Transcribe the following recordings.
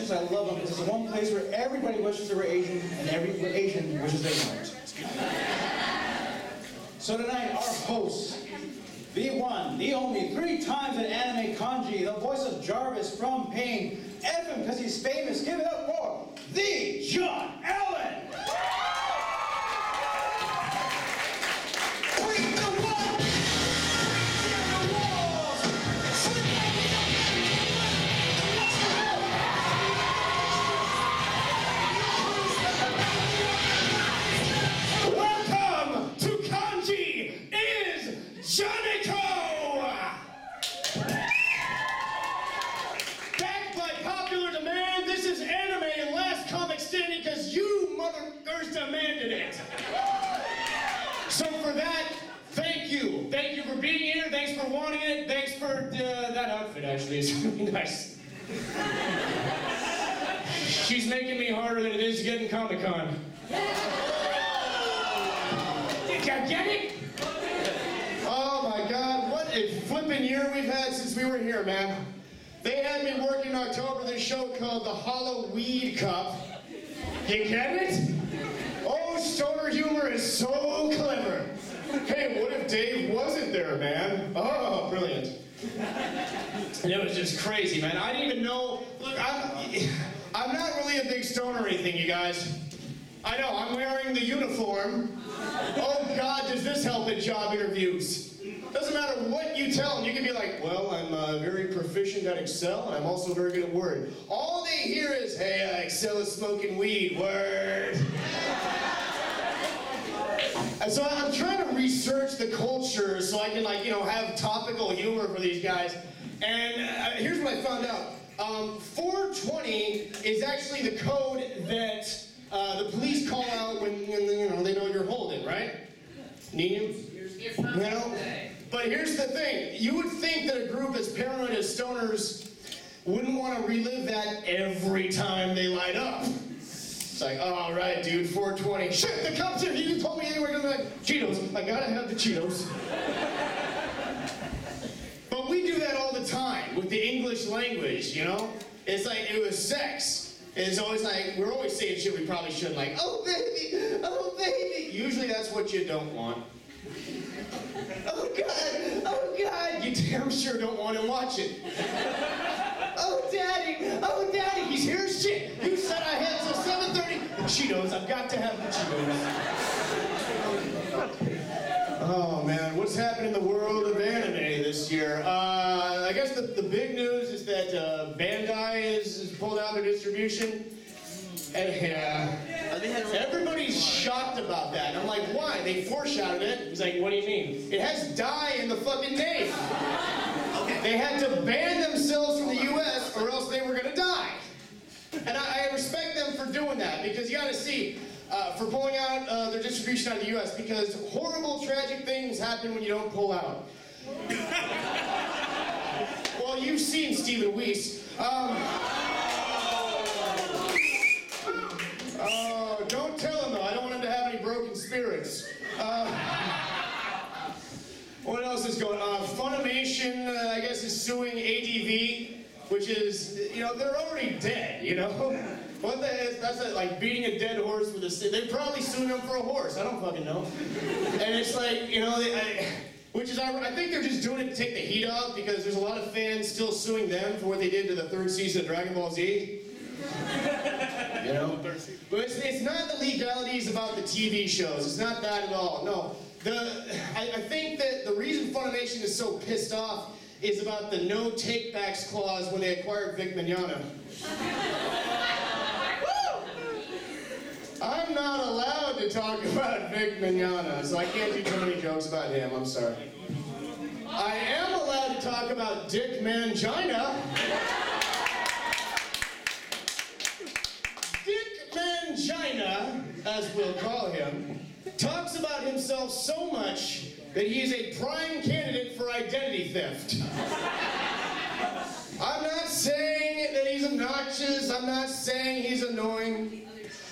conventions, I love them because it's the one place where everybody wishes they were Asian and every Asian wishes they weren't. So tonight, our host, the one, the only, 3 times an anime Conji, the voice of Jarvis from Pain, F him because he's famous, give it up for the John Allen! Demanded it. So for that, thank you. Thank you for being here. Thanks for wanting it. Thanks for that outfit, actually. It's really nice. She's making me harder than it is getting Comic-Con. Get it? Oh my God, what a flippin' year we've had since we were here, man. They had me working in October this show called the Halloween Cup. You get it? Oh, stoner humor is so clever. Hey, what if Dave wasn't there, man? Oh, brilliant. And it was just crazy, man. I didn't even know. Look, I'm not really a big stoner or anything, you guys. I know, I'm wearing the uniform. Oh, God, does this help in job interviews? Doesn't matter what you tell them. You can be like, well, I'm very proficient at Excel, and I'm also very good at Word. All they hear is, hey, Excel is smoking weed, Word. And so I'm trying to research the culture so I can, have topical humor for these guys. And here's what I found out. 420 is actually the code that the police call out when they know you're holding, right? Nino? No? But here's the thing. You would think that a group as paranoid as stoners wouldn't want to relive that every time they light up. It's like, all right, dude, 420. Shit, the cops are here. You told me they were gonna like Cheetos. I gotta have the Cheetos. But we do that all the time with the English language, you know? It's like, it was sex. It's always like, we're always saying shit we probably shouldn't, like, oh baby, oh baby. Usually that's what you don't want. Oh God, you damn sure don't want to watch it. Oh daddy, he's here as shit. You said I had till 7:30. The Cheetos, I've got to have the Cheetos. Oh man, what's happened in the world of anime this year? I guess the big news is that Bandai is pulled out their distribution. And everybody's shocked about that. And I'm like, why? They foreshadowed it. He's like, what do you mean? It has die in the fucking name. They had to ban themselves from the US or else they were gonna die. And I respect them for doing that because you gotta see, for pulling out their distribution out of the US because horrible, tragic things happen when you don't pull out. Well, you've seen Stephen Weiss. Don't tell him though, I don't want him to have any broken spirits. What else is going on? Funimation, I guess, is suing ADV, which is, they're already dead, What the heck? That's like beating a dead horse with a stick. They're probably suing them for a horse, I don't fucking know. And it's like, I think they're just doing it to take the heat off because there's a lot of fans still suing them for what they did to the 3rd season of Dragon Ball Z. But it's not the legalities about the TV shows. It's not that at all. No. I think that the reason Funimation is so pissed off is about the no take-backs clause when they acquired Vic Mignogna. I'm not allowed to talk about Vic Mignogna, so I can't do too many jokes about him. I'm sorry. I am allowed to talk about Dick Mangina. Mangina, as we'll call him, talks about himself so much that he is a prime candidate for identity theft. I'm not saying that he's obnoxious, I'm not saying he's annoying.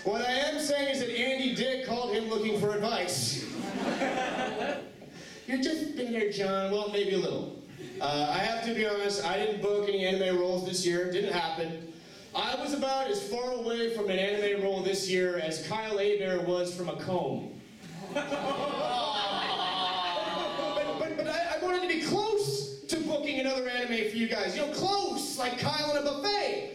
What I am saying is that Andy Dick called him looking for advice. You're just bitter, John. Well, maybe a little. I have to be honest, I didn't book any anime roles this year. It didn't happen. I was about as far away from an anime role this year as Kyle Abear was from a comb. but I wanted to be close to booking another anime for you guys. You know, close, like Kyle in a buffet.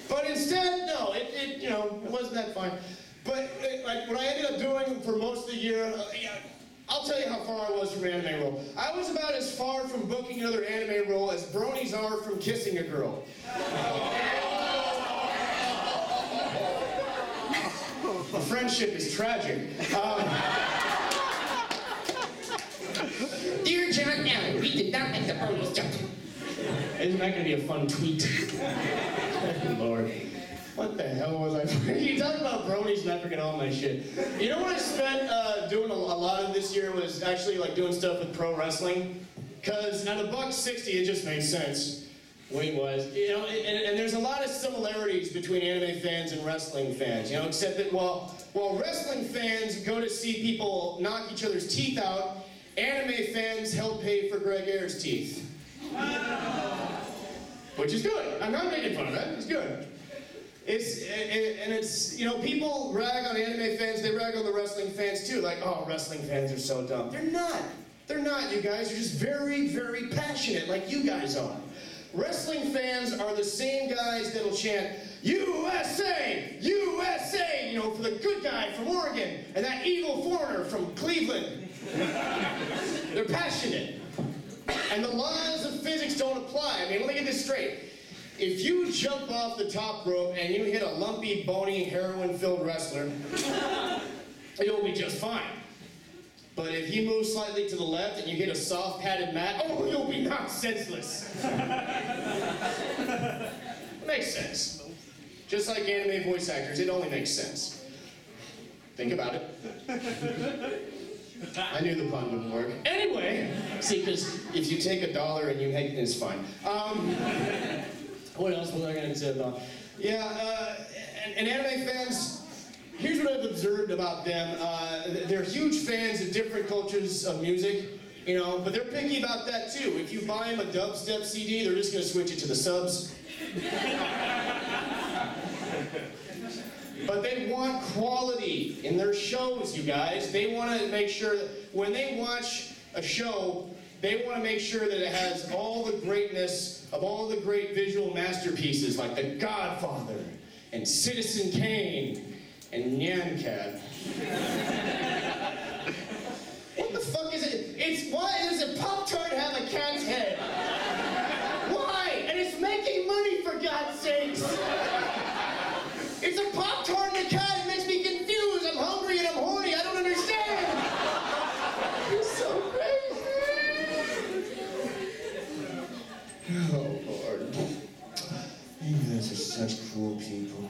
But instead, no, it wasn't that fun. But like what I ended up doing for most of the year, I'll tell you how far I was from an anime role. I was about as far from booking another anime role as bronies are from kissing a girl. The friendship is tragic. Dear John Allen, we did not make the bronies jump. Isn't that going to be a fun tweet? Lord. What the hell was I? You talk about bronies and I forget all my shit. You know what I spent doing a lot of this year was actually like doing stuff with pro wrestling. Cause at $1.60 it just made sense. Weight wise, you know, and there's a lot of similarities between anime fans and wrestling fans. You know, except that while wrestling fans go to see people knock each other's teeth out, anime fans help pay for Greg Ayer's teeth. Which is good. I'm not making fun of that. It's good. It's you know, people rag on anime fans, they rag on the wrestling fans too, like, oh, wrestling fans are so dumb. They're not, you guys. They're just very, very passionate, like you guys are. Wrestling fans are the same guys that'll chant, USA, USA, you know, for the good guy from Oregon, and that evil foreigner from Cleveland. They're passionate. And the laws of physics don't apply. I mean, let me get this straight. If you jump off the top rope and you hit a lumpy, bony, heroin-filled wrestler, you'll be just fine. But if he moves slightly to the left and you hit a soft padded mat, oh, you'll be knocked senseless. Makes sense. Just like anime voice actors, it only makes sense. Think about it. I knew the pun wouldn't work. Anyway, see, because if you take $1 and you make it, it's fine. What else was I going to say about? Yeah, and anime fans, here's what I've observed about them. They're huge fans of different cultures of music, you know, but they're picky about that too. If you buy them a dubstep CD, they're just going to switch it to the subs. But they want quality in their shows, you guys. They want to make sure that when they watch a show, they want to make sure that it has all the greatness of all the great visual masterpieces like The Godfather and Citizen Kane and Nyan Cat. What the fuck is it? Why does a Pop-Tart have a cat's head? Why? And it's making money, for God's sakes. It's a Pop-Tart and a cat. It makes me confused. I'm hungry and I'm horny. I don't understand. It's so crazy. Oh, Lord. You guys are such cool people.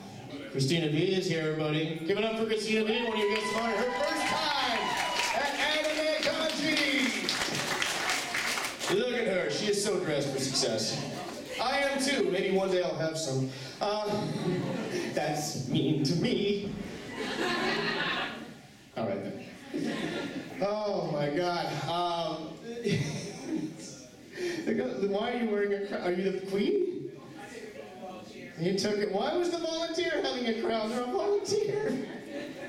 Christina B is here, everybody. Give it up for Christina B, one of you guys tomorrow. Her first time at Anime Conji. Look at her. She is so dressed for success. I am too. Maybe one day I'll have some. That's mean to me. All right then. Oh my God. Why are you wearing a crown? Are you the queen? You took it. Why was the volunteer having a crown? They're a volunteer.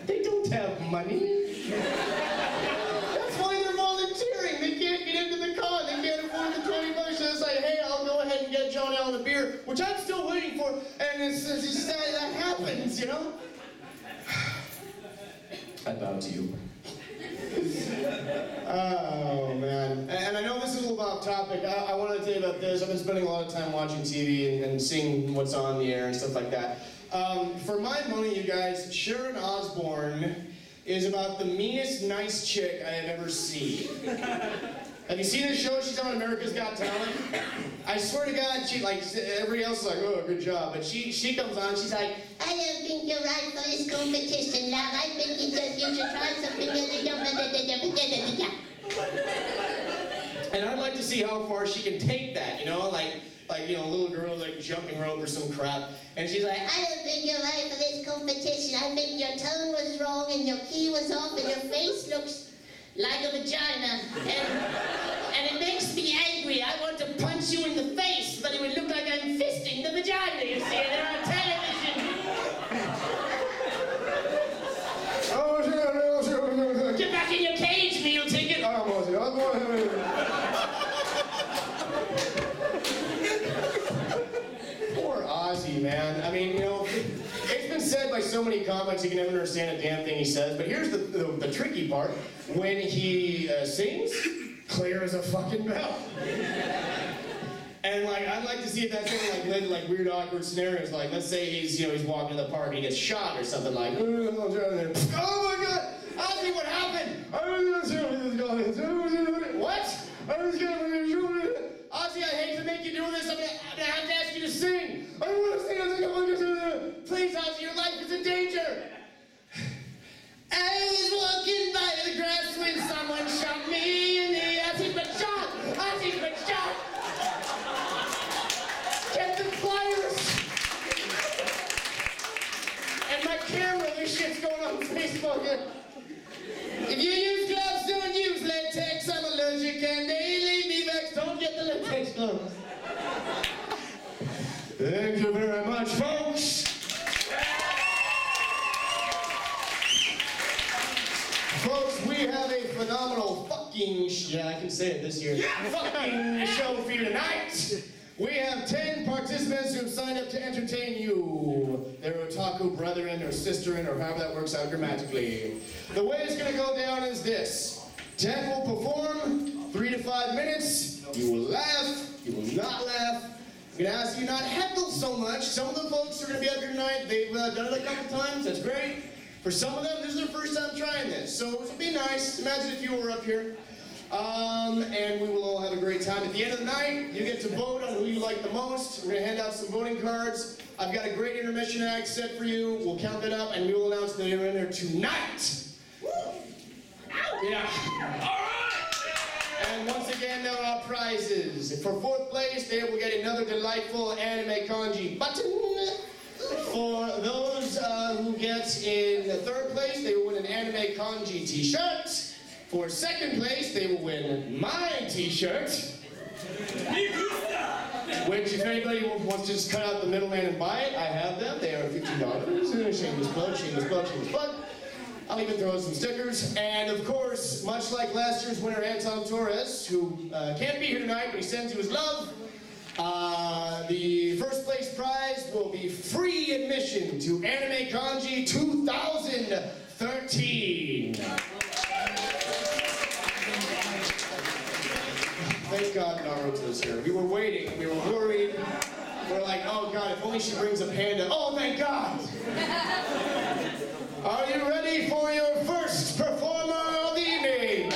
They don't have money. That's why they're volunteering. They can't get into the con. They can't afford the $20. So it's like, hey, I'll go ahead and get John Allen a beer, which I'm still waiting for. And it's that happens, you know? I bow to you. Oh, man. And I know this is a little off topic. I want to tell you about this. I've been spending a lot of time watching TV and seeing what's on the air and stuff like that. For my money, you guys, Sharon Osbourne is about the meanest nice chick I have ever seen. Have you seen this show? She's on America's Got Talent. I swear to God, she, like, everybody else is like, oh, good job. But she comes on, she's like, I don't think you're right for this competition, love. I think you should try something and I'd like to see how far she can take that, you know, like you know, little girl like jumping rope or some crap. And she's like, I don't think you're right for this competition. I think your tone was wrong and your key was off and your face looks like a vagina. And it makes me angry. I want to punch you in the face, but it would look like I'm fisting the vagina. said by so many comics you can never understand a damn thing he says, but here's the tricky part. When he sings, clear as a fucking bell. And like, I'd like to see if that's ever like led to like weird, awkward scenarios. Like, let's say he's walking in the park and he gets shot or something like, oh my God, Ozzy, what happened? What? Ozzy, I hate to make you do this. I'm gonna have to ask you to sing. I don't want to sing. Please, Ozzy, your life is in danger. I was walking by the grass when someone shot me in the Ozzy's been shot. Ozzy's been shot. Get the pliers. And my camera, this shit's going on Facebook. If you use gloves, don't use latex. I'm allergic and they leave me vexed. Don't get the latex gloves. Thank you very much, folks. Folks, we have a phenomenal fucking I can say it this year. Fucking show for you tonight. We have 10 participants who have signed up to entertain you. Their otaku brethren or sisterin or however that works out grammatically. The way it's going to go down is this. 10 will perform, 3 to 5 minutes. You will laugh, you will not laugh. I'm going to ask you not heckle so much. Some of the folks are going to be up here tonight. They've done it a couple times. That's great. For some of them, this is their first time trying this. So it would be nice. Imagine if you were up here. And we will all have a great time. At the end of the night, you get to vote on who you like the most. We're going to hand out some voting cards. I've got a great intermission act set for you. We'll count it up, and we will announce the winner tonight. Yeah. All right. And once again, there are prizes. For 4th place, they will get another delightful anime kanji button. For those who get in 3rd place, they will win an anime kanji t-shirt. For 2nd place, they will win my t-shirt. Which, if anybody wants to just cut out the middleman and buy it, I have them. They are $50. Shameless plug, shameless plug, shameless plug. I'll even throw some stickers. And of course, much like last year's winner, Anton Torres, who can't be here tonight, but he sends you his love, the 1st place prize will be free admission to Anime Conji 2013. Thank God Naruto was here. We were waiting. We were worried. We're like, oh God, if only she brings a panda. Oh, thank God! Are you ready for your first performer of the evening?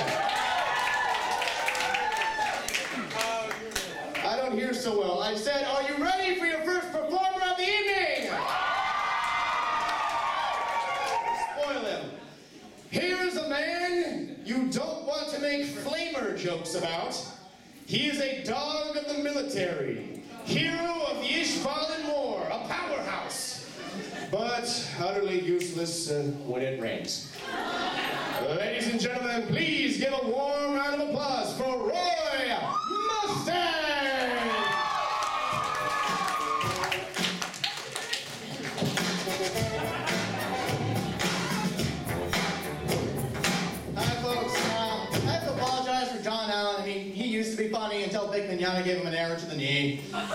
I don't hear so well. I said, are you ready for your first performer of the evening? Spoil him. Here's a man you don't want to make flamer jokes about. He is a dog of the military, hero of the Ishvalan War, a powerhouse, but utterly useless when it rains. Ladies and gentlemen, please give a warm round of applause for Roy Mustang! Hi, folks. I have to apologize for John Allen. I mean, he used to be funny until Big Mignogna gave him an arrow to the knee. I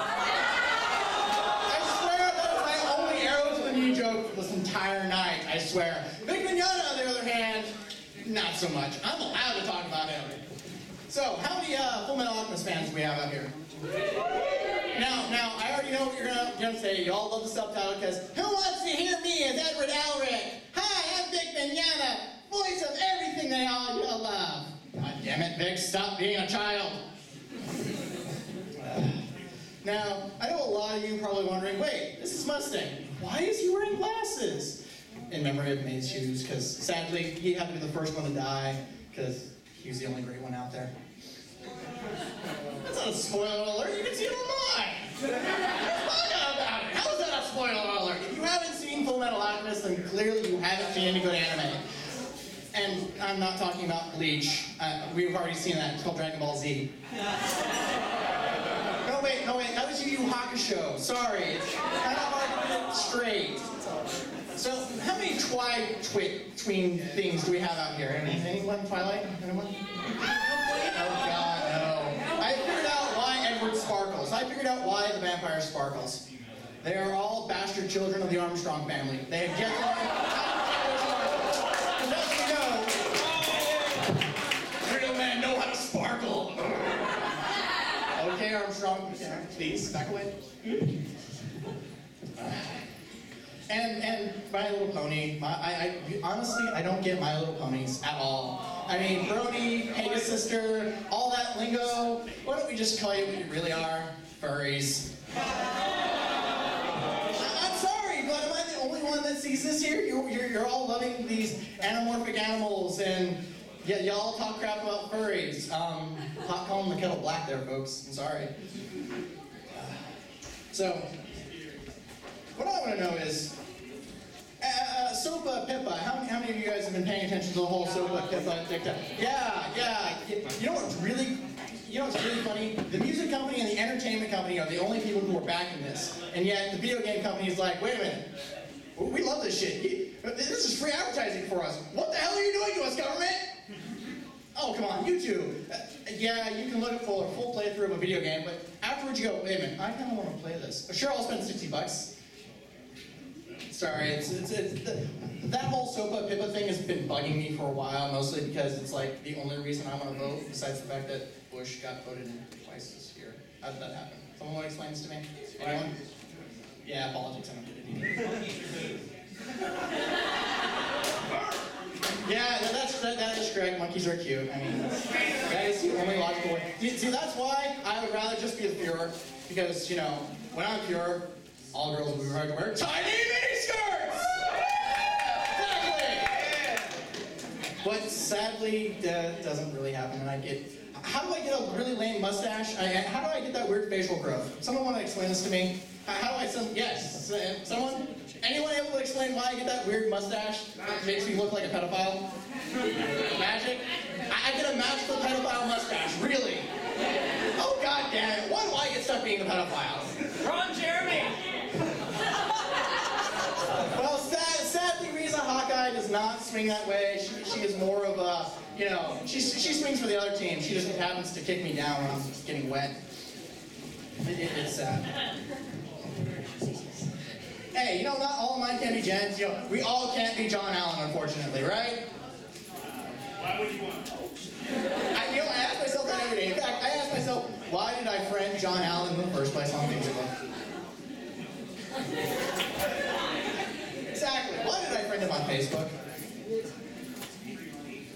swear that was my only arrow to the knee joke for this entire night, I swear. Big Mignogna, on the other hand, not so much. I'm allowed to talk about him. So, how many Full Metal Alchemist fans do we have out here? Now, I already know what you're gonna say. You all love the subtitle because who wants to hear me as Edward Elric? Hi, I'm Big Mignogna, voice of everything they all love. God damn it, Vic, stop being a child. Now, I know a lot of you are probably wondering, wait, this is Mustang. Why is he wearing glasses? In memory of May's shoes, because sadly, he happened to be the first one to die, because he was the only great one out there. That's not a spoiler alert, you can see it online. Find out about it. How is that a spoiler alert? If you haven't seen Full Metal Alchemist, then clearly you haven't seen any good anime. And I'm not talking about Bleach. We've already seen that. It's called Dragon Ball Z. No, wait. That was Yu Yu Hakusho. Sorry. It's kind of hard to get straight. So, how many tween things do we have out here? Anyone? Twilight? Anyone? Oh, God, no. I figured out why Edward sparkles. I figured out why the vampire sparkles. They are all bastard children of the Armstrong family. They have yet to learn. Real men know how to sparkle. Okay, Armstrong, please, back away. And My Little Pony, honestly, I don't get My Little Ponies at all. I mean, Brony, Pegasus sister, all that lingo, why don't we just call you what you really are? Furries. I'm sorry, but am I the only one that sees this here? You're all loving these anamorphic animals, and yet y'all talk crap about furries. Not calling the kettle black there, folks. I'm sorry. So, what I want to know is, Sopa Pippa, how many of you guys have been paying attention to the whole Sopa Pippa TikTok? Yeah. You know what's really funny? The music company and the entertainment company are the only people who are backing this. And yet the video game company is like, wait a minute, we love this shit. This is free advertising for us. What the hell are you doing to us, government? Oh, come on, YouTube. Yeah, you can look for a full playthrough of a video game, but afterwards you go, wait a minute, I kind of want to play this. Sure, I'll spend $60. Sorry, that whole Sopa Pippa thing has been bugging me for a while, mostly because it's like the only reason I want to vote, besides the fact that Bush got voted in twice this year. How did that happen? Someone want to explain this to me? Anyone? Yeah, politics, I don't get it either. Yeah, that is correct. Monkeys are cute. I mean, that is the only logical way. See, that's why I would rather just be the Fuhrer, because, you know, when I'm Fuhrer, all girls will be required to wear tiny mini skirts! Exactly! But sadly, that doesn't really happen, and how do I get a really lame mustache? How do I get that weird facial growth? Someone want to explain this to me? How do I, yes, someone? Anyone able to explain why I get that weird mustache that makes me look like a pedophile? Magic? I get a magical pedophile mustache, really? Oh, god damn it, why do I get stuck being a pedophile? Ron Jeremy! Well, sadly, Riza Hawkeye does not swing that way. She is more of a, you know, she swings for the other team. She just happens to kick me down when I'm getting wet. It's sad. Hey, you know, not all of mine can be Jens. You know, we all can't be John Allen, unfortunately, right? Why would you want to? I ask myself that every day. In fact, I ask myself, why did I friend John Allen in the first place on Facebook? Exactly. Why did I friend him on Facebook?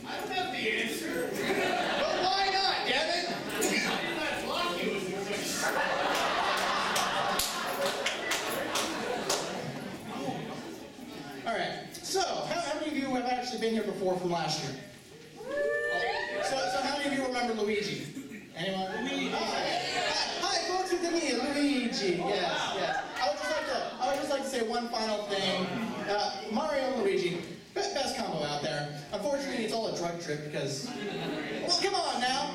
I don't have the answer. But why not, damn it? I did not block you. All right. So, how many of you have actually been here before from last year? So how many of you remember Luigi? Anyone? Luigi. Hi, folks, it's me, Luigi. Yes. I would just like to say one final thing. Mario and Luigi, best combo out there. Unfortunately, it's all a drug trip because, well, come on now.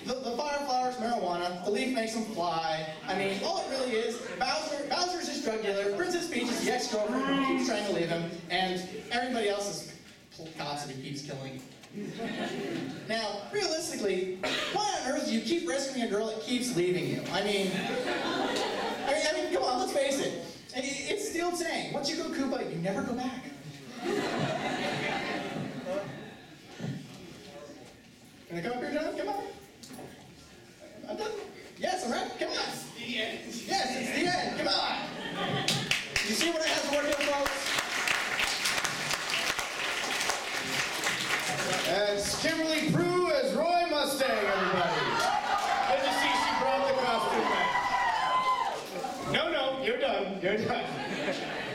The fire flower's marijuana. The leaf makes them fly. I mean, all it really is. Bowser's his drug dealer. Princess Peach is the ex-girlfriend who keeps trying to leave him, and everybody else is cops that he keeps killing. Now, realistically, why on earth do you keep rescuing a girl that keeps leaving you? I mean, come on, let's face it. It's the old saying, once you go Koopa, you never go back. Can I come up here, John? Come on. I'm done. Yes, I'm right. Come on. It's the end. Yes, it's the end. Come on. You see what I have to work with, folks? As Kimberly Prue as Roy Mustang, everybody. Good to see she brought the costume back. No, you're done. You're done.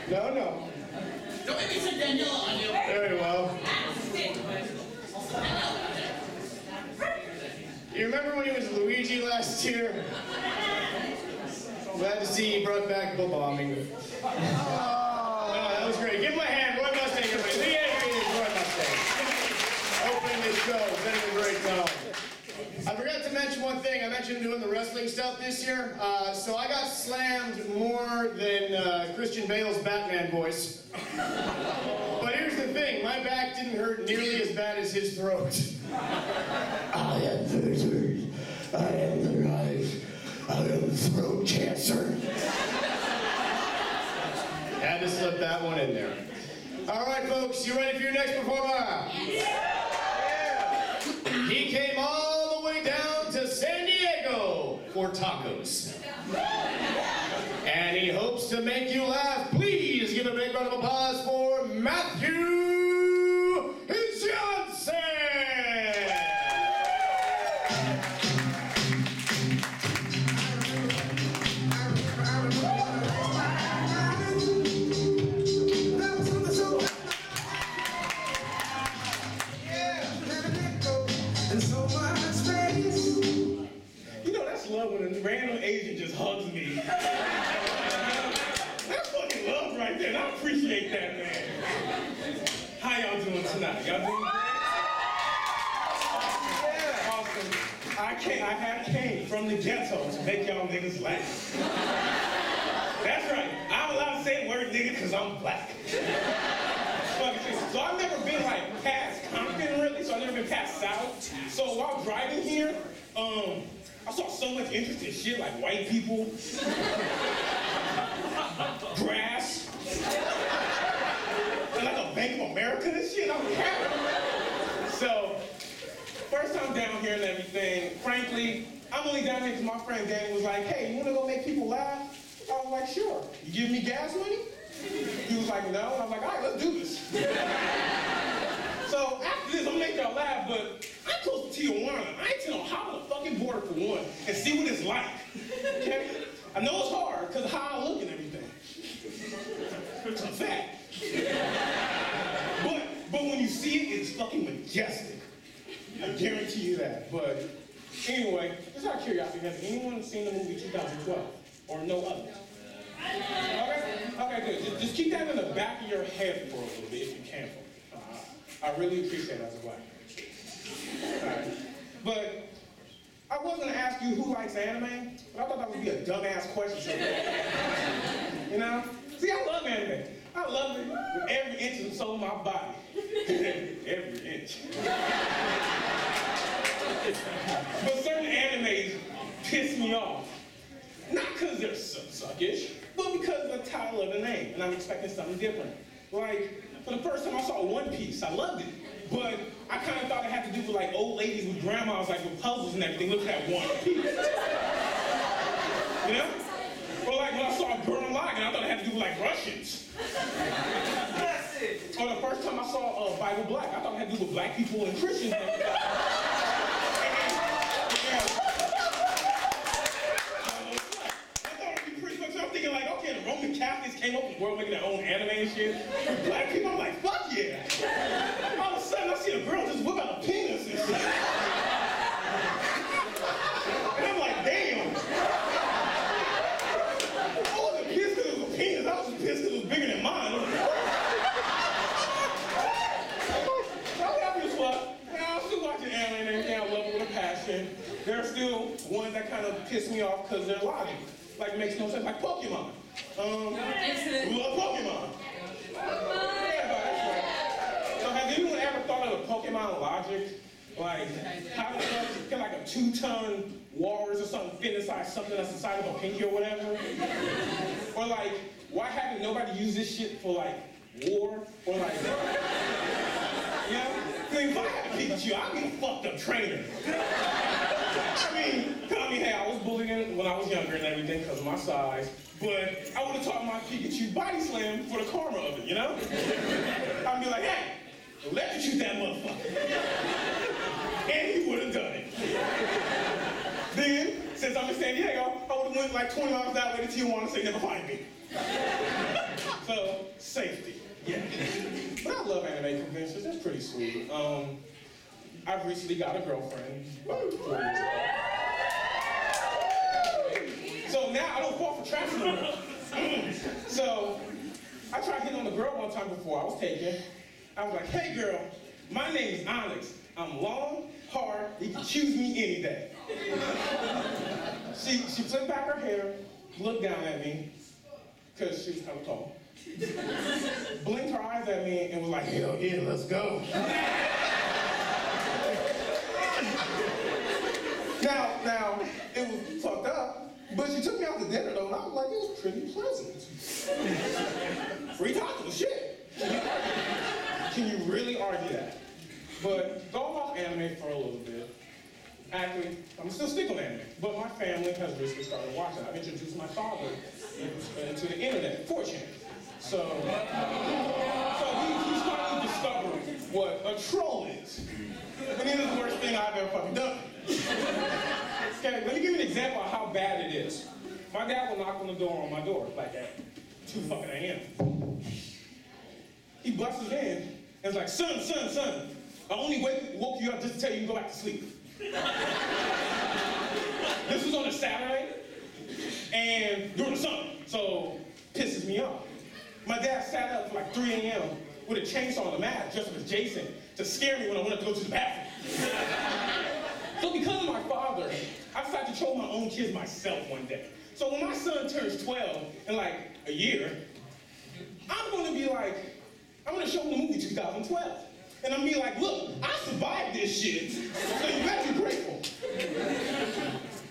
No. Don't make me sit Daniela on you. Very well. You remember when he was Luigi last year? Glad to see he brought back the bombing. Oh, that was great. Give him a hand. Roy Mustang, everybody. The enemy is Roy Mustang. Opening this show, been a great time. I forgot to mention one thing. I mentioned doing the wrestling stuff this year. So I got slammed more than Christian Bale's Batman voice. But here's the thing. My back didn't hurt nearly as bad as his throat. I am Thursday. I am the rise. I am throat cancer. to slip that one in there. All right, folks, you ready for your next performer? He came all the way down to San Diego for tacos. And he hopes to make you laugh. Please give a big round of applause for Matthew Johnson. You know, that's love when a random Asian just hugs me. That's fucking love right there, and I appreciate that, man. How y'all doing tonight? Y'all doing great? Yeah, awesome. I have came from the ghetto to make y'all niggas laugh. That's right. I'm allowed to say the word nigga because I'm black. So I've never been like past Compton really, so I've never been past South. So while driving here, I saw so much interesting shit like white people, grass, and like a Bank of America and shit. I'm happy. So first time down here and everything, frankly, I'm only down here because my friend Danny was like, hey, you wanna go make people laugh? I was like, sure. You give me gas money? He was like, no. And I was like, all right, let's do this. So after this, I'm gonna make y'all laugh, but I'm close to Tijuana. I ain't seen on hop on the fucking border for one and see what it's like. Okay? I know it's hard because of how I look and everything. It's a fact. But when you see it, it's fucking majestic. I guarantee you that. But anyway, just out of curiosity, has anyone seen the movie 2012 or no other? Okay, good. Just keep that in the back of your head for a little bit if you can. I really appreciate that as well. Right. But I was gonna ask you who likes anime, but I thought that would be a dumbass question. You know? See, I love anime. I love it with every inch and soul of my body. Every inch. But certain animes piss me off. Not because they're suckish, but because of the title of the name, and I'm expecting something different. Like, for the first time I saw One Piece, I loved it. But I kind of thought it had to do with like old ladies with grandmas, like with puzzles and everything, looking at One Piece. You know? Or like when I saw Gurren Lagann, I thought it had to do with like Russians. That's it. Or the first time I saw Bible Black, I thought it had to do with black people and Christians. Roman Catholics came up with the world making their own anime and shit. Black people, I'm like, fuck yeah. All of a sudden, I see a girl just whip out a penis and shit. And I'm like, damn. I wasn't pissed because it was a penis. I was just pissed because it was bigger than mine. I'm happy as fuck. I'm still watching anime and everything. I love it with a passion. There are still ones that kind of piss me off because they're logic. Like, it makes no sense. Like Pokemon. Love Pokemon. Yeah, that's right. So has anyone ever thought of the Pokemon logic? Like, how the fuck can like a 2-ton walrus or something fit inside something that's inside of a pinky or whatever? Or like, why haven't nobody used this shit for like war? Or like, you know? I mean, if I had a Pikachu, I'd be a fucked up trainer. I mean, hey, I was bullied when I was younger and everything because of my size, but I would have taught my Pikachu body slam for the karma of it, you know? I'd be like, hey, electrocute that motherfucker. And he would have done it. Then, since I'm in San Diego, I would have went like 20 miles that way to Tijuana so you never find me. So, safety, yeah. But I love anime conventions, that's pretty sweet. I've recently got a girlfriend, about 4 years ago. So now I don't fall for traps no more. So I tried hitting on a girl one time before I was taken. I was like, hey girl, my name is Onyx. I'm long, hard, you can choose me any day. She flipped back her hair, looked down at me, because she was kind of tall. Blinked her eyes at me and was like, hell yeah, let's go. Now, it was fucked up, but she took me out to dinner though, and I was like, it was pretty pleasant. Free tacos, shit. Can you really argue that? But going off anime for a little bit, actually, I'm still stick on anime, but my family has recently started watching. I've introduced my father into the internet, 4chan. So he's starting to discover what a troll is. And it is the worst thing I've ever fucking done. Okay, let me give you an example of how bad it is. My dad will knock on the door on my door, like at 2 fucking a.m. He busts in and is like, son, I only woke you up just to tell you to go back to sleep. This was on a Saturday, and during the summer, so pisses me off. My dad sat up for like 3 a.m. with a chainsaw on the mat, dressed up as Jason, to scare me when I wanted to go to the bathroom. So because of my father, I decided to troll my own kids myself one day. So when my son turns 12 in like a year, I'm gonna be like, I'm gonna show him the movie 2012. And I'm gonna be like, look, I survived this shit, so you better be grateful.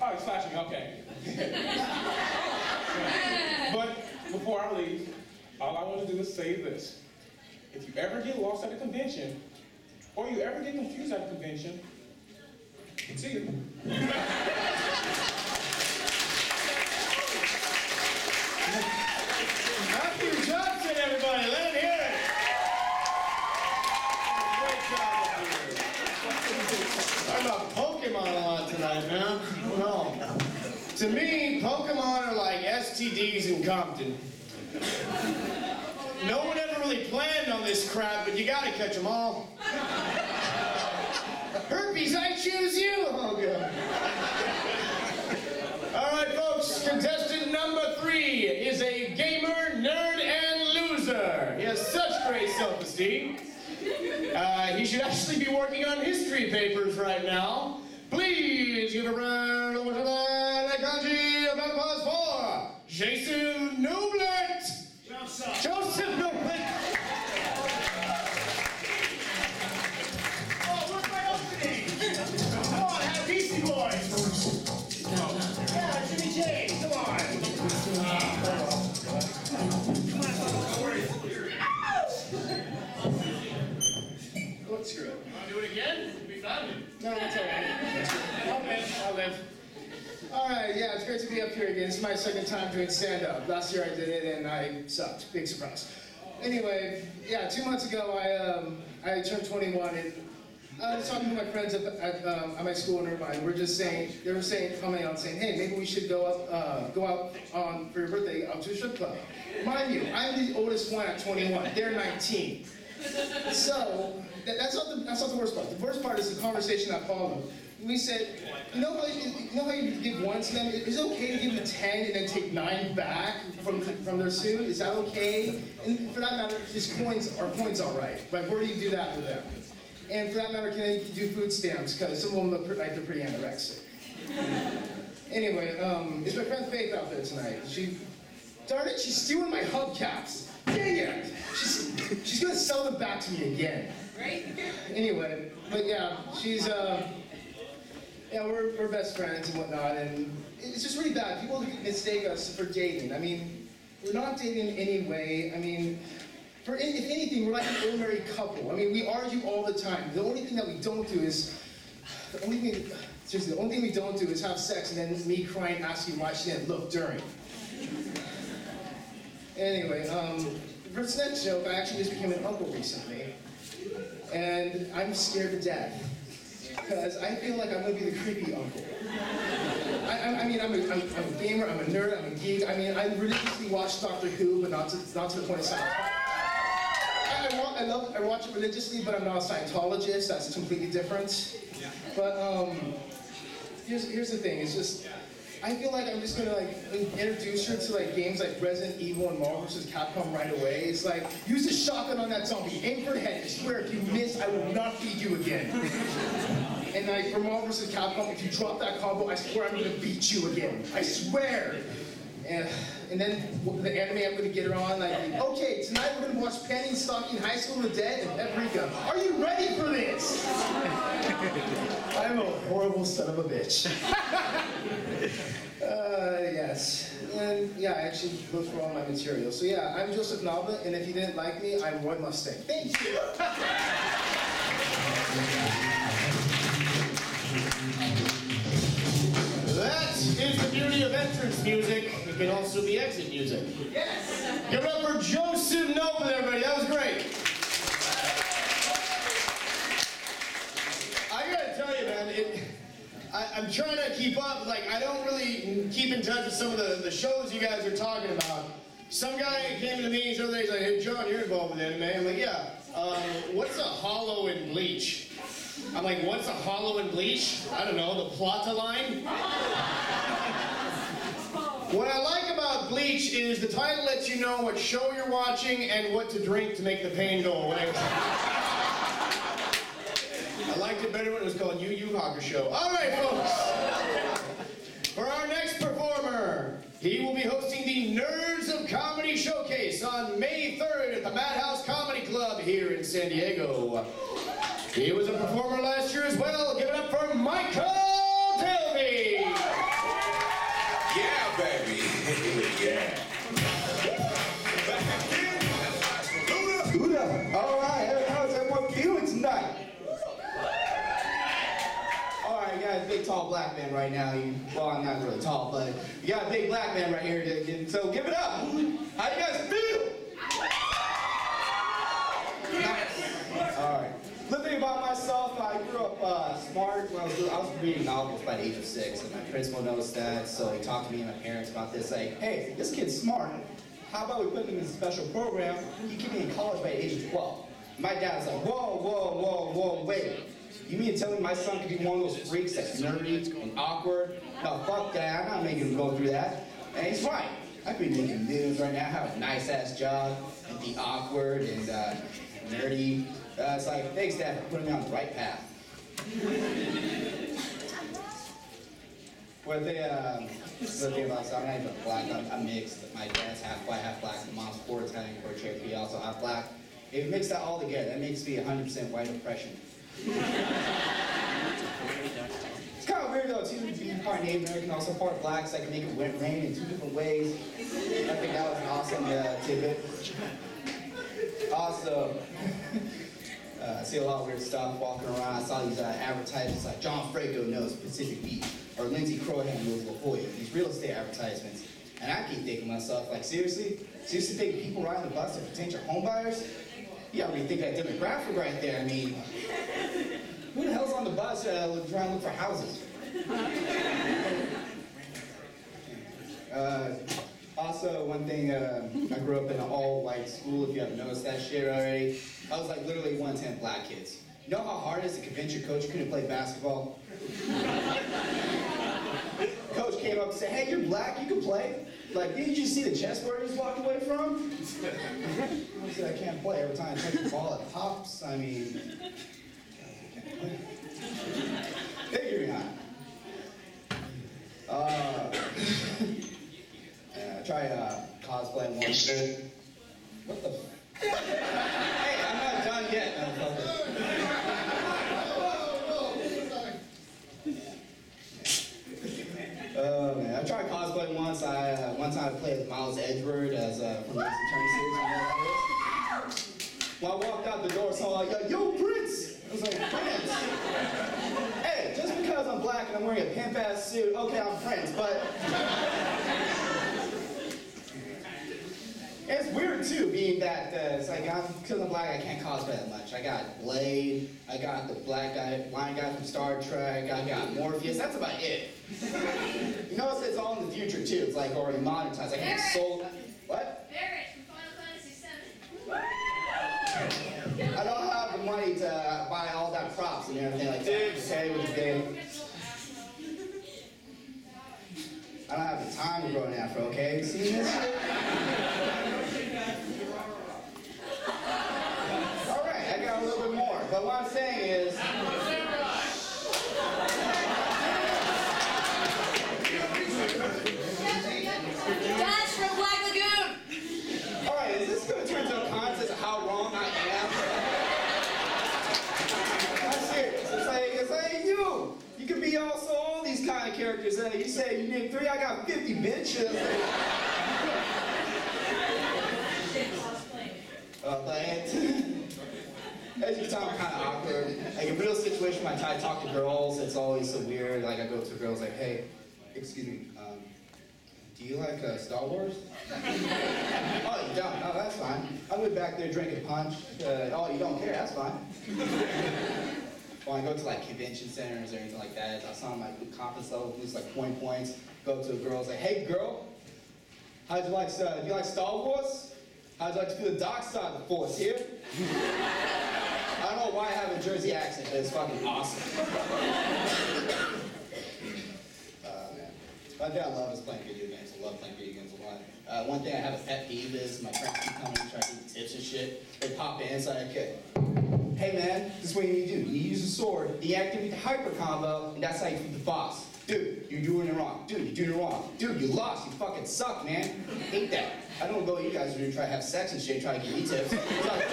Oh, he's flashing me, okay. But before I leave, all I want to do is say this. If you ever get lost at a convention, or you ever get confused at a convention, see you. Matthew Johnson, everybody, let him hear it. Great job up here. Talking about Pokemon a lot tonight, man. No. To me, Pokemon are like STDs in Compton. No one ever really planned on this crap, but you gotta catch them all. Herpes, I choose you! Oh, God. All right, folks, contestant number 3 is a gamer, nerd, and loser. He has such great self-esteem. He should actually be working on history papers right now. Please give a round of applause, Conji, a round of applause for Jason Noblet. Joseph Noblet. Oh, where's my opening? Come on, have Beastie Boys. Yeah, Jimmy J, come on. Let's screw it. Want to do it again? We'll be fun. No, that's all right. I'll live. All right, yeah, it's great to be up here again. This is my second time doing stand-up. Last year I did it and I sucked. Big surprise. Anyway, yeah, 2 months ago I turned 21 and I was talking to my friends at my school in Irvine. They were coming out saying, hey, maybe we should go out on for your birthday out to a strip club. Mind you, I'm the oldest one at 21. They're 19. So that's not the worst part. The worst part is the conversation that followed. We said, you know how you give 1 to them? Is it okay to give them 10 and then take 9 back from their suit? Is that okay? And for that matter, just coins are all right. But where do you do that with them? And for that matter, can they do food stamps? Because some of them look like they're pretty anorexic. Anyway, it's my friend Faith out there tonight. Darn it, she's stealing my hubcaps. Dang it! She's gonna sell them back to me again. Right? Anyway, but yeah, we're best friends and whatnot, and it's just really bad. People mistake us for dating. I mean, we're not dating in any way. I mean, if anything, we're like an ordinary couple. I mean, we argue all the time. The only thing we don't do is have sex and then me crying, asking why she didn't look during. Anyway, for this next joke, I actually just became an uncle recently, and I'm scared to death. Because I feel like I'm going to be the creepy uncle. I mean, I'm a gamer, I'm a nerd, I'm a geek. I mean, I religiously watch Doctor Who, but not to the point of Scientology. I watch it religiously, but I'm not a Scientologist. That's completely different. But here's the thing. It's just, I feel like I'm just going to introduce her to games like Resident Evil and Marvel vs. Capcom right away. It's like, use a shotgun on that zombie, aim for the head. I swear, if you miss, I will not feed you again. And for Marvel vs. Capcom, if you drop that combo, I swear I'm going to beat you again. I swear. And then the anime I'm going to get her on, okay, tonight we're going to watch Penny and Stocking High School of the Dead and Paprika. Are you ready for this? I'm a horrible son of a bitch. Yes. And yeah, I actually looked for all my material. So yeah, I'm Joseph Nalba, and if you didn't like me, I'm Roy Mustang. Thank you. That is the beauty of entrance music. It can also be exit music. Yes. Give it up for Joseph Nalba, everybody. That was great. I gotta tell you, man, I'm trying to keep up. Like, I don't really keep in touch with some of the shows you guys are talking about. Some guy came to me the other day, he's like, hey, John, you're involved with anime. I'm like, yeah. What's a hollow in Bleach? I'm like, what's a hollow in Bleach? I don't know, the plot line? What I like about Bleach is the title lets you know what show you're watching and what to drink to make the pain go away. I liked it better when it was called Yu Yu Hakusho. All right, folks. For our next performer, he will be hosting the Nerds of Comedy Showcase on May 3rd at the Madhouse Comedy Club here in San Diego. He was a performer last year as well. Give it up for Michael Delvey. Yeah, baby. Yeah. Buddha. All right, how's everyone feeling tonight? All right, you got a big, tall black man right now. Well, I'm not really tall, but you got a big black man right here. So give it up. How you guys feel? All right. Little thing about myself, I grew up smart. When I was reading novels by the age of 6, and my principal noticed that, so he talked to me and my parents about this, like, hey, this kid's smart. How about we put him in a special program? He could be in college by the age of 12. My dad's like, whoa, wait. You mean to tell me my son could be one of those freaks that's nerdy and awkward? No, fuck that, I'm not making him go through that. And he's right. I could be making news right now, have a nice-ass job, and be awkward and nerdy. It's like, thanks, Dad, for putting me on the right path. What they about, so I'm not even black, I'm mixed. My dad's half white, half black. My mom's Puerto Italian, Puerto Cherokee, also half black. If you mix that all together, that makes me 100% white oppression. It's kind of weird though, too, being part Native American, also part black, so I can make it rain in 2 different ways. I think that was an awesome tidbit. Also, I see a lot of weird stuff walking around. I saw these advertisements like John Franco knows Pacific Beach or Lindsay Crohan knows La Jolla. These real estate advertisements. And I keep thinking to myself, like, seriously? Seriously thinking people riding the bus are potential home buyers? You gotta rethink that demographic right there. I mean, who the hell's on the bus trying to look for houses? Also, one thing, I grew up in an all-white school, if you haven't noticed that shit already. I was like literally 1/10 black kids. You know how hard it is to convince your coach you couldn't play basketball? Coach came up and said, hey, you're black, you can play. Like, didn't you see the chest where he was walking away from? I said, I can't play. Every time I touch the ball, it pops. I mean, figuring out. Try cosplay once. What the? Hey, I'm not done yet, motherfucker. Oh man, I tried cosplay once. One time I played as Miles Edgeworth as from the Attorney Series. You know what that is? When I walked out the door, someone like, yo, Prince! I was like, Prince? Hey, just because I'm black and I'm wearing a pimp-ass suit, okay, I'm Prince, but... It's weird too, being that it's like because I'm black, I can't cosplay that much. I got Blade, I got the blind guy from Star Trek, I got Morpheus. That's about it. You know, it's all in the future too. It's like already monetized. I can't sold. What? Barrett from Final Fantasy VII. I don't have the money to buy all that props and everything like that. Okay, with the game. I don't have the time to grow an afro. Okay, you seen this shit? Alright, I got a little bit more. But what I'm saying is... Dash from Black Lagoon. Alright, is this going to turn into a contest of how wrong I am? I'm serious. It's like you. You can be also all these kind of characters. You say you need 3, I got 50 As you can tell, I'm kind of awkward. Like in real situation, when I talk to girls, it's always so weird. Like I go to girls like, hey, excuse me, do you like Star Wars? Oh, you don't? Oh, that's fine. I'll be back there drinking punch. Oh, you don't care? That's fine. When I go to like convention centers or anything like that, I saw my conference level, lose like 20 points. Go to a girl, say, hey girl, do you like Star Wars? How'd you like to feel the dark side of the force here? I don't know why I have a Jersey accent, but it's fucking awesome. One thing I love is playing video games. I love playing video games a lot. One thing I have a pet peeve is my friends keep coming and trying to give tips and shit. They pop in, so I kid. Hey man, this is what you need to do. You use a sword, you activate the hyper combo, and that's how you beat the boss. Dude, you're doing it wrong. Dude, you're doing it wrong. Dude, you lost. You fucking suck, man. Hate that. I don't go you guys when you try to have sex and shit, try to give me tips. It's like,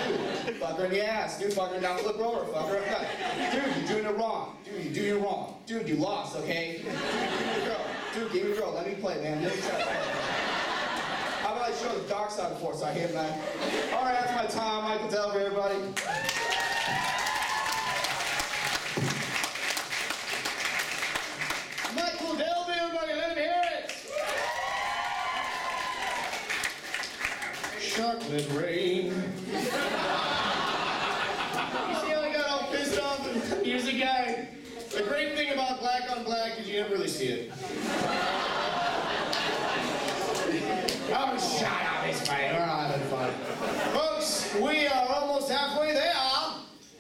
dude, fuck her in the ass. Dude, fuck her down, flip her over. Fuck her up. Dude, you're doing it wrong. Dude, you're doing it wrong. Dude, you lost, okay? Dude, give me a girl. Dude, give me a girl. Let me play, man. Let me try to play. How about I show the dark side of the force out here, man? All right, that's my time. I can tell for everybody. Michael Delby, everybody, let him hear it! Chocolate rain. You see how I got all pissed off? Here's a guy. The great thing about black on black is you never really see it. Oh, shut up, it's funny. We're not having fun. Folks, we are almost halfway there.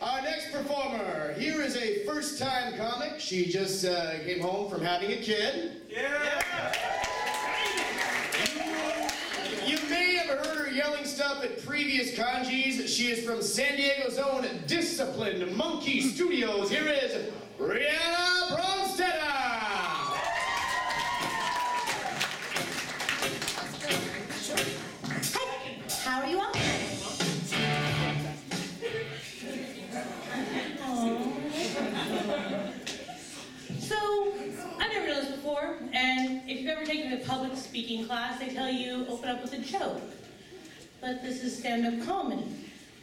Our next performer, here is a first-time comic. She just came home from having a kid. Yeah! You may have heard her yelling stuff at previous Conjis. She is from San Diego's own Disciplined Monkey Studios. Here is Rihanna Bromstetter. How are you all? So, I've never done this before, and if you've ever taken a public speaking class, they tell you open up with a joke. But this is stand-up comedy,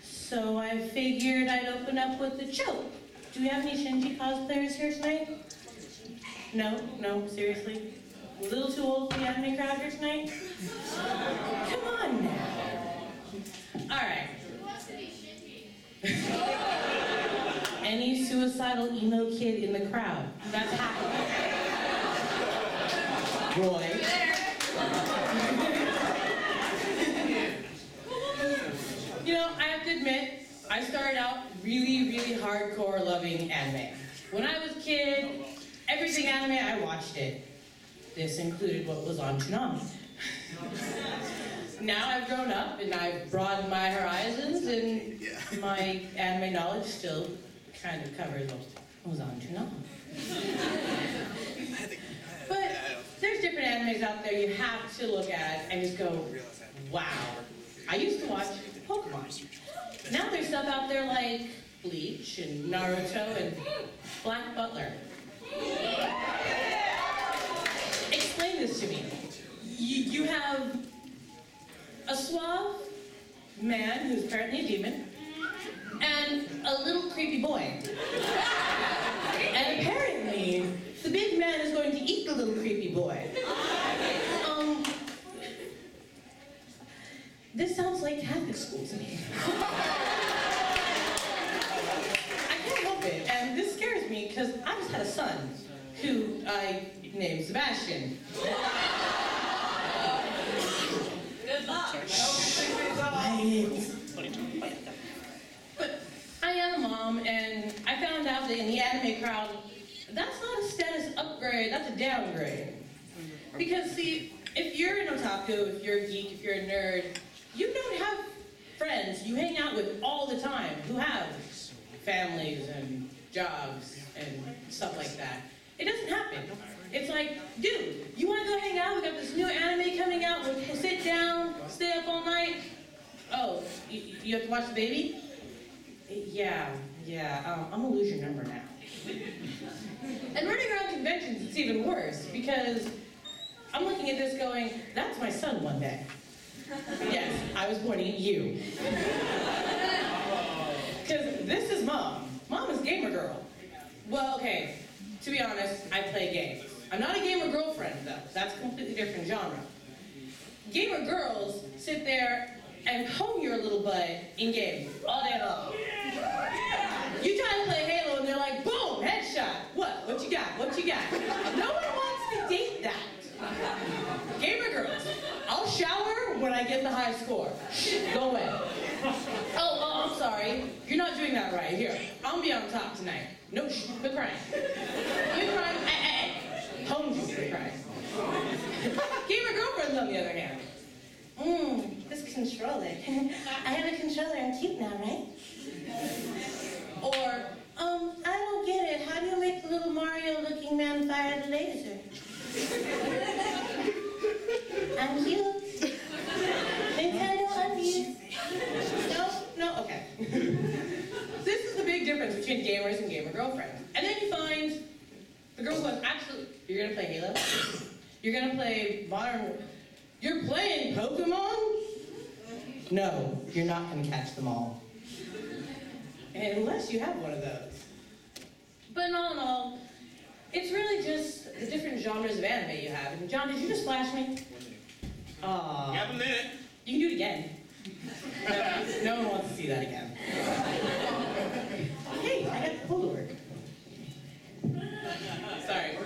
so I figured I'd open up with a joke. Do we have any Shinji cosplayers here tonight? No, seriously? A little too old for the anime crowd here tonight? Come on now. All right. Any suicidal emo kid in the crowd? That's happening. Boy. You know, I have to admit, I started out really hardcore loving anime. When I was a kid, everything anime, I watched it. This included what was on Toonami. Now I've grown up and I've broadened my horizons, and my anime knowledge still kind of covers what was on Toonami. But there's different animes out there you have to look at and just go, wow. I used to watch Pokemon. Now there's stuff out there like Bleach and Naruto and Black Butler. Explain this to me. You have a suave man who's apparently a demon, and a little creepy boy. And apparently, the big man is going to eat the little creepy boy. This sounds like Catholic school to me. I can't help it, and this scares me because I just had a son who I named Sebastian. Good luck. But I am a mom, and I found out that in the anime crowd, that's not a status upgrade, that's a downgrade. Because see, if you're an otaku, if you're a geek, if you're a nerd, you don't have friends you hang out with all the time who have families and jobs and stuff like that. It doesn't happen. It's like, dude, you want to go hang out? We got this new anime coming out. We'll sit down, stay up all night. Oh, you have to watch the baby? Yeah. I'm gonna lose your number now. And running around conventions, it's even worse because I'm looking at this going, that's my son one day. Yes, I was pointing at you. Because this Okay, to be honest, I play games. I'm not a gamer girlfriend, though. That's a completely different genre. Gamer girls sit there and hone your little butt in games all day long. You try to play Halo and they're like, boom, headshot. What you got? What you got? No one wants to date that. Gamer girls, I'll shower when I get the high score. Go away. Oh, I'm sorry. You're not doing that right. Here, I'll be on top tonight. No, quit crying. Quit crying. Home you quit crying. Gamer girlfriends, on the other hand. This controller. I have a controller, I'm cute now, right? Or, I don't get it. How do you make the little Mario-looking man fire the laser? I'm cute. Nintendo, I'm cute. No, okay. This is the big difference between gamers and gamer girlfriends. And then you find the girl who goes, actually, you're gonna play Halo? You're gonna play modern... You're playing Pokemon? No, you're not gonna catch them all. Unless you have one of those. But all in all, it's really just the different genres of anime you have. And John, did you just flash me? Aww. You have a minute. You can do it again. No one wants to see that again. Hey, I got the pull to work. Sorry.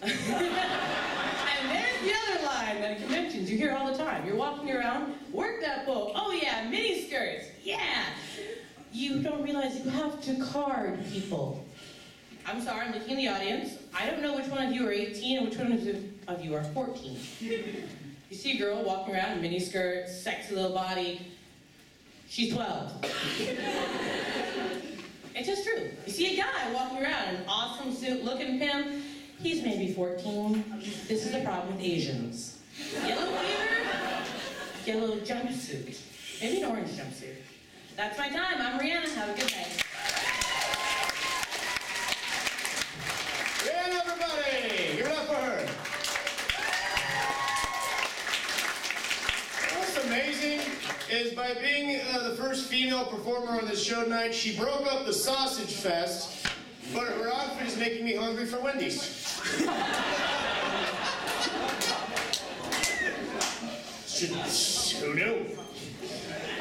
And there's the other line that at conventions you hear all the time. You're walking around, work that pull. Oh yeah, mini skirts. Yeah. You don't realize you have to card people. I'm sorry, I'm looking in the audience. I don't know which one of you are 18 and which one of you are 14. You see a girl walking around in mini skirts, sexy little body. She's 12. It's just true. You see a guy walking around in an awesome suit, looking at him. He's maybe 14. This is the problem with Asians. Yellow fever, yellow jumpsuit. Maybe an orange jumpsuit. That's my time. I'm Rihanna. Have a good night. Rihanna, everybody! Give it up for her. What's amazing is by being the first female performer on this show tonight, she broke up the sausage fest, but her outfit is making me hungry for Wendy's. Who knew?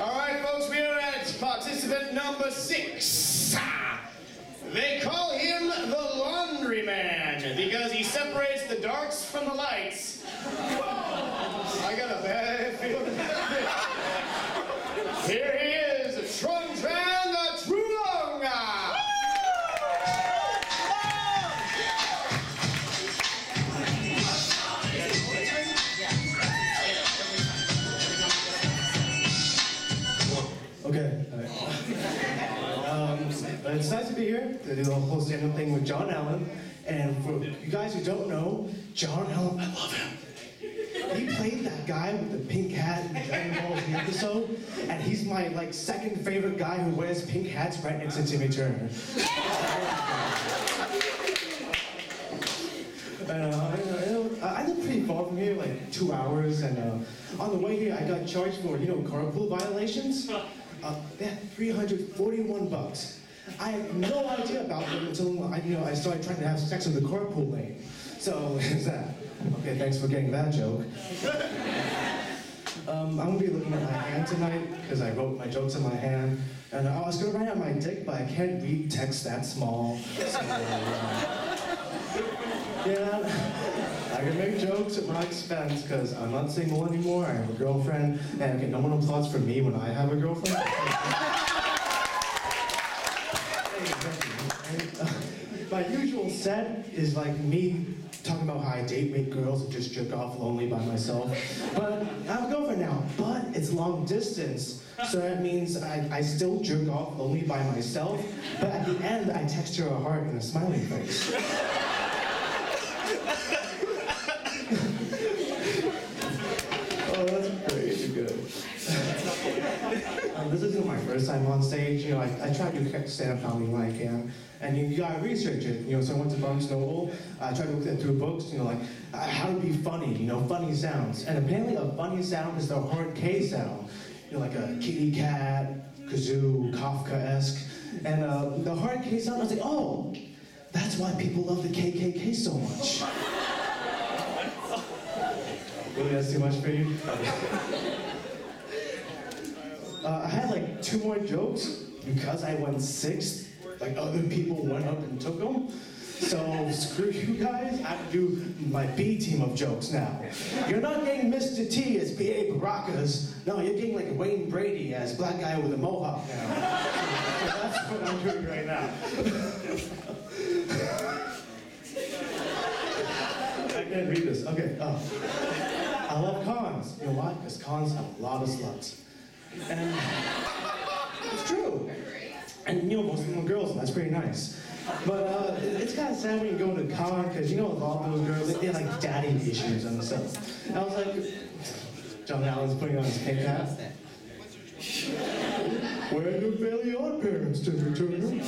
All right, folks, we are at participant number 6. They call him the laundry man because he separates the darks from the lights. I got a bad feeling. Here he is, Trung Tran the Trulonga. Okay. It's nice to be here to do the whole stand-up thing with John Allen. And for you guys who don't know, John Allen, I love him. He played that guy with the pink hat in the Dragon Ball Z episode, and he's my second favorite guy who wears pink hats right next to Timmy Turner. And I live pretty far from here, 2 hours, and on the way here I got charged for, carpool violations. Yeah, $341. I had no idea about them until I started trying to have sex in the carpool lane. So is that? Okay, thanks for getting that joke. I'm gonna be looking at my hand tonight because I wrote my jokes in my hand, and I was gonna write out my dick, but I can't read text that small. So, yeah, I can make jokes at my expense because I'm not single anymore. I have a girlfriend, and okay, no one applauds for me when I have a girlfriend. My usual set is me talking about how I date girls and just jerk off lonely by myself. But I have a girlfriend now, but it's long distance. So that means I still jerk off lonely by myself, but at the end I text her a heart and a smiling face. Oh, that's great, you're good. This isn't my first time on stage. I try to do stand-up comedy when I can. And you gotta research it. So I went to Barnes Noble. I tried to look through books, how to be funny, funny sounds. And apparently a funny sound is the hard K sound. Like a kitty cat, kazoo, Kafka-esque. And the hard K sound, I was like, oh, That's why people love the KKK so much. Really, that's too much for you? I had like 2 more jokes because I went 6th. Like other people went up and took them. So screw you guys. I have to do my B team of jokes now. You're not getting Mr. T as B.A. Baracas. No, you're getting like Wayne Brady as black guy with a mohawk now. So that's what I'm doing right now. I can't read this. Okay. I love cons. You know why? Because cons have a lot of sluts. And it's true. And you know, most of them are girls, and that's pretty nice. But it's kind of sad when you go to con, because you know, with all those girls, they have like daddy issues and stuff. And I was like, John Allen's putting on his pink hat. Where do Fairly Odd Parents to return?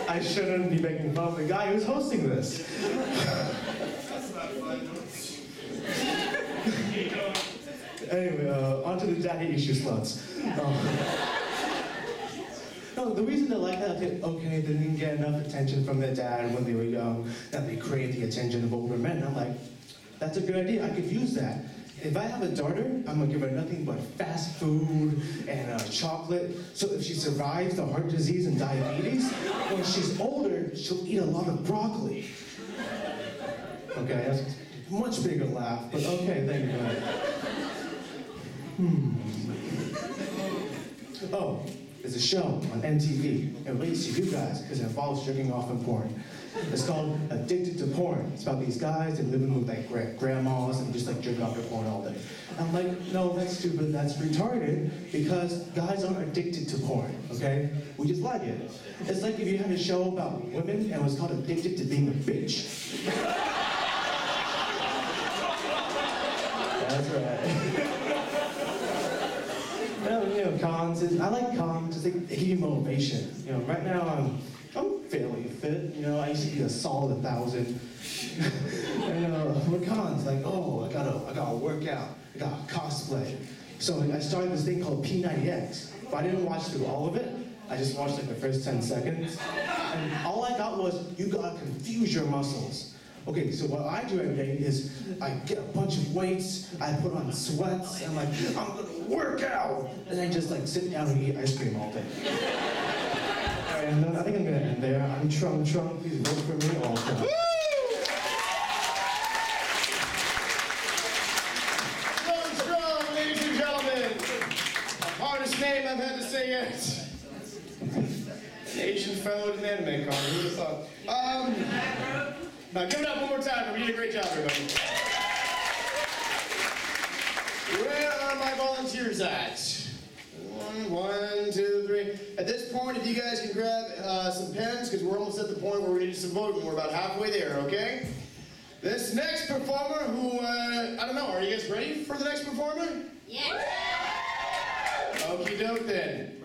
I shouldn't be making fun of the guy who's hosting this. Anyway, on to the daddy issue sluts. No, the reason they like that, okay, they didn't get enough attention from their dad when they were young, that they crave the attention of older men. I'm like, that's a good idea, I could use that. If I have a daughter, I'm gonna give her nothing but fast food and chocolate, so if she survives the heart disease and diabetes, when she's older, she'll eat a lot of broccoli. Okay, that's a much bigger laugh, but okay, thank you. Oh, there's a show on MTV. It relates to you guys because it involves jerking off and porn. It's called Addicted to Porn. It's about these guys that live with like grandmas and just like jerk off to porn all day. I'm like, no, that's stupid, that's retarded, because guys aren't addicted to porn, okay? We just like it. It's like if you had a show about women and it was called Addicted to Being a Bitch. That's right. Well, you know, cons is, I like cons because they give you motivation. You know, right now I'm fairly fit. You know, I used to be a solid 1,000. And with cons, like, oh, I gotta work out, I gotta cosplay. So I started this thing called P90X. But I didn't watch through all of it. I just watched like the first 10 seconds. And all I got was, you gotta confuse your muscles. Okay, so what I do every day is I get a bunch of weights, I put on sweats, and like, I'm gonna work out! And then just like sit down and eat ice cream all day. Alright, and I think I'm gonna end there. I'm Trump, please vote for me all Trump. Strong, ladies and gentlemen. Hardest name I've had to say yet. An Asian fellow at an anime con, who would have thought? Now give it up one more time for me. You did a great job, everybody. Where are my volunteers at? 1, 2, 3. At this point, if you guys can grab some pens, because we're almost at the point where we need some voting. We're about halfway there, okay? This next performer who, I don't know, are you guys ready for the next performer? Yes. Okie doke then.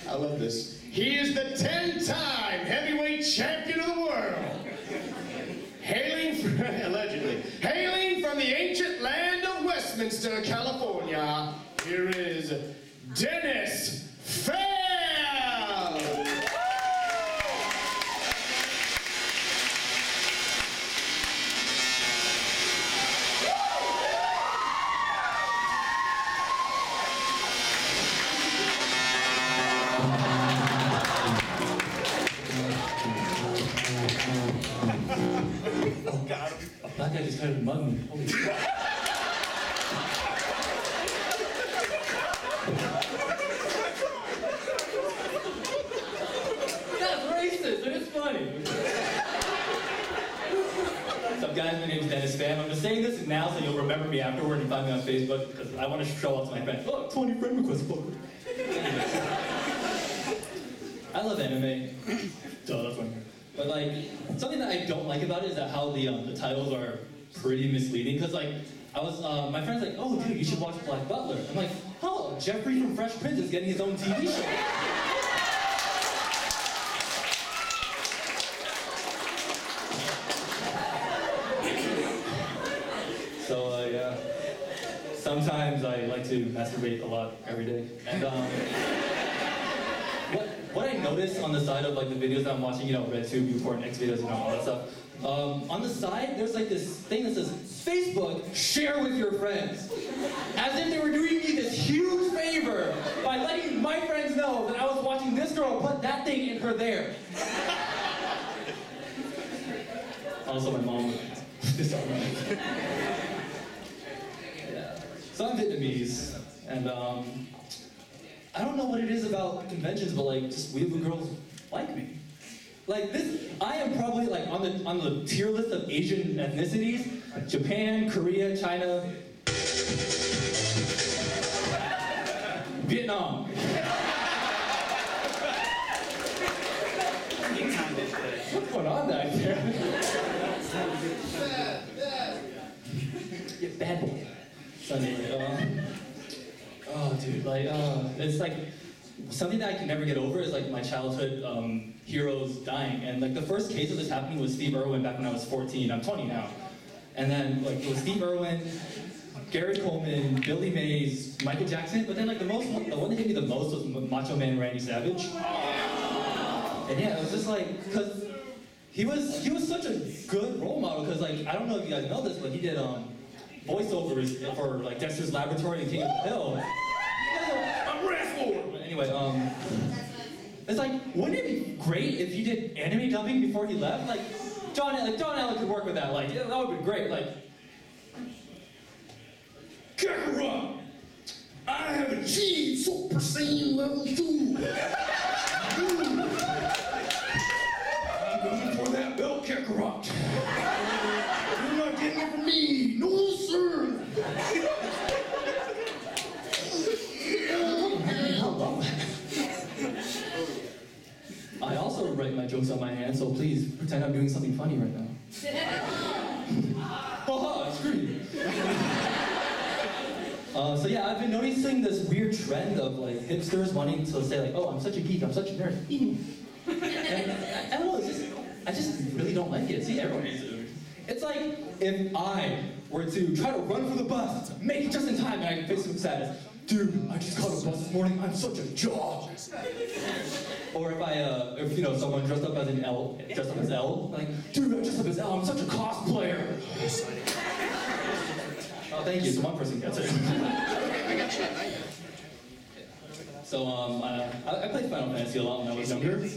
I love this. He is the 10-time heavyweight champion of the world. Allegedly, hailing from the ancient land of Westminster, California, here is Dennis Fell. That guy just tried to mug me. Holy crap. That's racist, and it's funny. What's up, guys? My name is Dennis Pham. I'm just saying this now so you'll remember me afterward and find me on Facebook because I want to show off to my friends. Look, 20 friend requests, fucker. I love anime. Duh, that's one. But like, something that I don't like about it is that how the titles are pretty misleading. Cause like, my friend's like, oh dude, you should watch Black Butler. I'm like, oh, Jeffrey from Fresh Prince is getting his own TV show. So yeah, sometimes I like to masturbate a lot every day. And what I noticed on the side of like the videos that I'm watching, you know, RedTube, Report, X videos, you know, all that stuff. On the side, there's like this thing that says, Facebook, share with your friends. As if they were doing me this huge favor by letting my friends know that I was watching this girl put that thing in her there. Also, my mom this alright. Yeah. So I'm Vietnamese, and I don't know what it is about conventions, but like, just weird girls like me. Like this, I am probably like on the tier list of Asian ethnicities: Japan, Korea, China, Vietnam. What's going on back there? Yeah, bad boy. So anyway, oh dude, like, it's like something that I can never get over is like my childhood heroes dying. And like the first case of this happening was Steve Irwin back when I was 14. I'm 20 now. And then like it was Steve Irwin, Gary Coleman, Billy Mays, Michael Jackson. But then like the one that hit me the most was Macho Man Randy Savage. And yeah, it was just like, because he was such a good role model. Because like I don't know if you guys know this, but he did voiceovers for like Dexter's Laboratory and King of the Hill. I'm Rascal. Anyway, it's like, wouldn't it be great if he did anime dubbing before he left? Like, John Allen could work with that. Like, yeah, that would be great. Like, Kakarot, I have achieved Super Saiyan level 2. I'm going for that belt, Kakarot. You're not getting it from me. No, sir. I also write my jokes on my hand, so please pretend I'm doing something funny right now. Haha, screw you. So yeah, I've been noticing this weird trend of like hipsters wanting to say like, oh, I'm such a geek, I'm such a nerd. And I don't know, I just really don't like it. See, everyone is. It's like if I were to try to run for the bus, make it just in time, and I can Facebook status, dude, I just caught a bus this morning, I'm such a jock. Or if you know, someone dressed up as an L, like, dude, I dressed up as L, I'm such a cosplayer. Oh, thank you, so one person gets it. So, I played Final Fantasy a lot when I was younger, and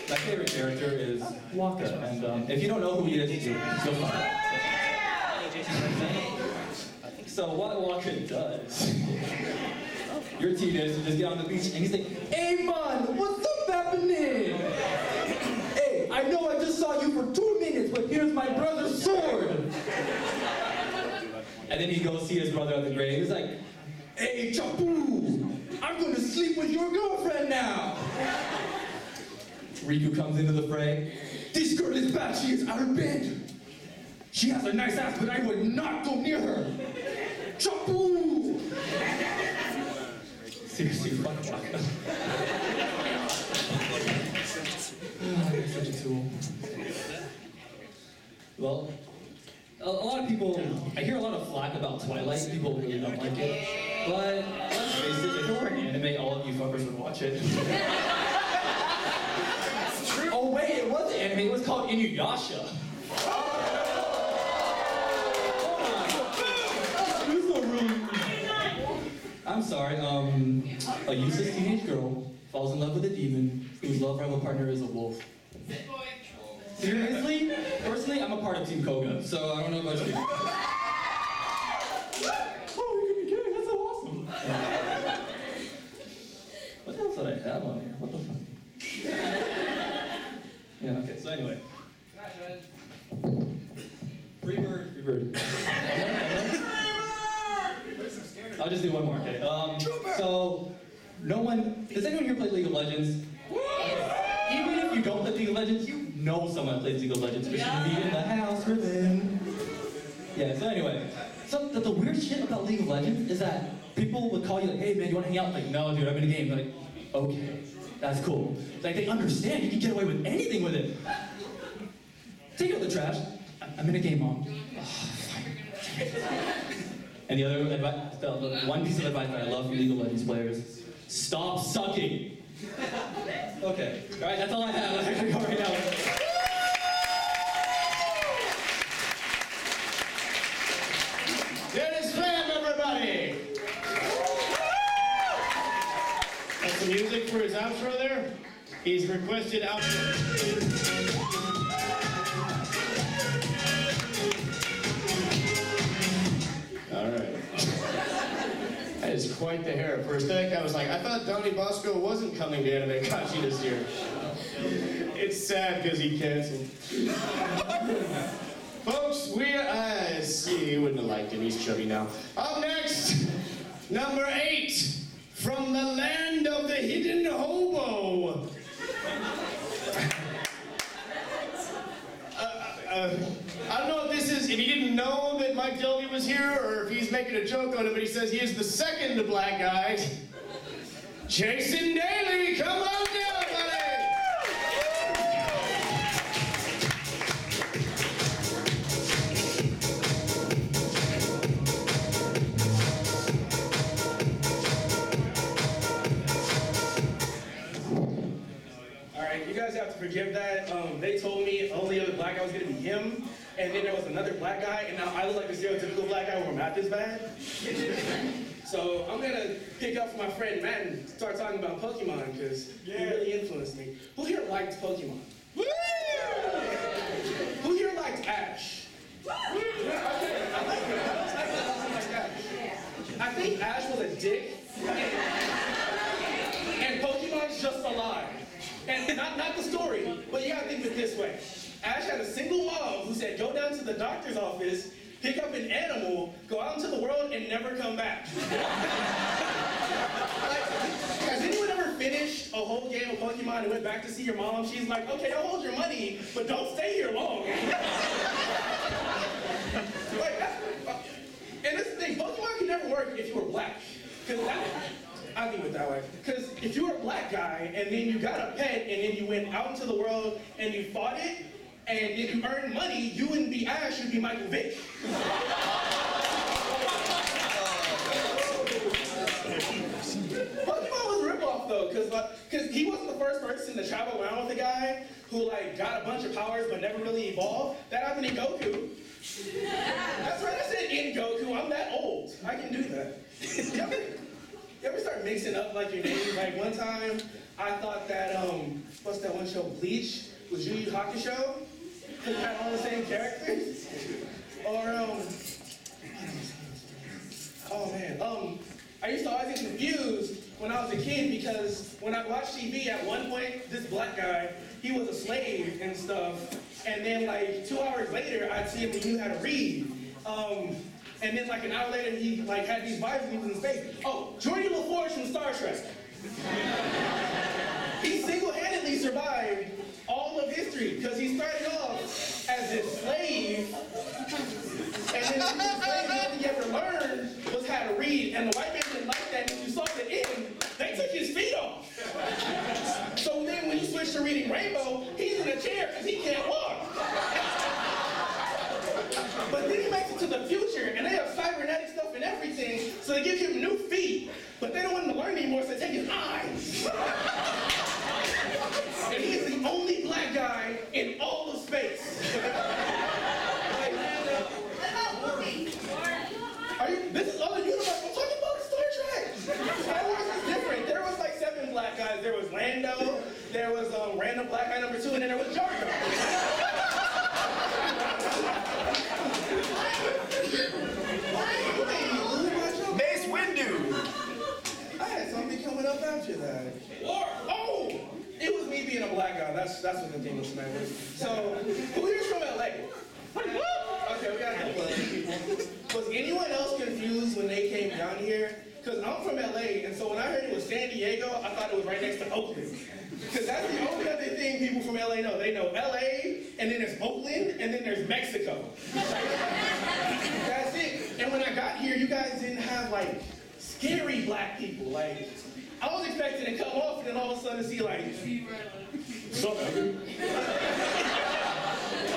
my favorite character is Waka, and if you don't know who he is, you'll find out. So what Waka does, your teenager just get on the beach and he's like, hey man, what's up happening? Hey, I know I just saw you for 2 minutes, but here's my brother's sword. And then he goes see his brother at the grave. He's like, hey Chapu, I'm gonna sleep with your girlfriend now. Riku comes into the fray. This girl is bad, she is out of bed. She has a nice ass, but I would not go near her. Chapu! Seriously, fuck Waka. I'm such a tool. Well, a lot of people, I hear a lot of flack about Twilight. People really don't like it. But let's face it, if it were an anime, all of you fuckers would watch it. Oh wait, it was an anime. It was called Inuyasha. I'm sorry, a useless teenage girl falls in love with a demon whose love rival partner is a wolf. Seriously? Personally, I'm a part of Team Koga, so I don't know about you. Oh, you could be kidding, that's so awesome. What else did I have on here? What the fuck? Yeah, okay, so anyway. Free bird. I'll just do one more, okay? So, does anyone here play League of Legends? Even if you don't play League of Legends, you know someone that plays League of Legends, because you can be in the house for them. Yeah, so anyway. So, the weird shit about League of Legends is that people would call you like, hey man, you wanna hang out? Like, no dude, I'm in a game. Like, okay, that's cool. Like, they understand you can get away with anything with it. Take out the trash. I'm in a game, Mom. Oh, fine. And the one piece of advice that I love from League of Legends players, Stop sucking. Okay, all right, that's all I have. I gotta go right now. Dennis Flam, everybody! Got some music for his outro there? He's requested outro. All right. That is quite the hair. For a second, I was like, I thought Donnie Bosco wasn't coming to Anime Conji this year. It's sad because he canceled. Folks, see, you wouldn't have liked him. He's chubby now. Up next, number 8, from the land of the hidden hobo. I don't know if he didn't know that Mike Delvey was here or if he's making a joke on it, but he says he is the second black guy. Jason Daly, come on down, buddy! You guys have to forgive that. They told me the only other black guy was gonna be him, and then there was another black guy, and now I look like a stereotypical black guy where math is bad. So I'm gonna pick up my friend Matt and start talking about Pokemon, because he really influenced me. Who here liked Pokemon? Woo! Who here liked Ash? Okay, I like it. I like Ash. I think Ash was a dick, and Pokemon's just a lie. And not the story, but you gotta think of it this way. Ash had a single mom who said, go down to the doctor's office, pick up an animal, go out into the world, and never come back. Like, has anyone ever finished a whole game of Pokemon and went back to see your mom? She's like, okay, I'll hold your money, but don't stay here long. Like, and this is the thing, Pokemon can never work if you were black. Because I think of it that way. Because if you were a black guy and then you got a pet and then you went out into the world and you fought it and then you earned money, you wouldn't be Ash, you'd be Michael Vick. Pokemon was a ripoff though, because he wasn't the first person to travel around with a guy who like got a bunch of powers but never really evolved. That happened in Goku. That's right, I said in Goku. I'm that old. I can do that. You ever start mixing up like your names? Like one time, I thought that what's that one show, Bleach, was Yu Yu Hakusho? Because it had all the same characters. Or oh man, I used to always get confused when I was a kid because when I watched TV at one point, this black guy, he was a slave and stuff, and then like 2 hours later, I'd see him and he knew how to read. And then like an hour later, he like had these vibes and he was in space. Oh, Geordi LaForge from Star Trek. He single-handedly survived all of history because he started off as a slave, and then as a slave, nothing he ever learned was how to read. And the white man didn't like that. And when you saw the end, they took his feet off. So then when you switch to reading Rainbow, he's in a chair because he can't walk. But then he makes it to the future, and they have cybernetic stuff and everything, so they give him new feet, but they don't want him to learn anymore, so they take his eyes. And he is the only black guy in all of space. This is other universe. I'm talking about Star Trek. Star Wars is different. There was like 7 black guys. There was Lando, there was random black guy number 2, and then there was Jar Jar. Mace Windu. I had something coming up after that. Oh! It was me being a black guy. That's what the thing was, man. So, who here's from LA? Okay, we got a couple of people. Was anyone else confused when they came down here? Because I'm from LA, and so when I heard it was San Diego, I thought it was right next to Oakland. Because that's the only other thing people from LA know. They know LA, and then there's Oakland, and then there's Mexico. That's it. And when I got here, you guys didn't have, like, scary black people. Like, I was expecting to come off and then all of a sudden see, like, what's up, nigga?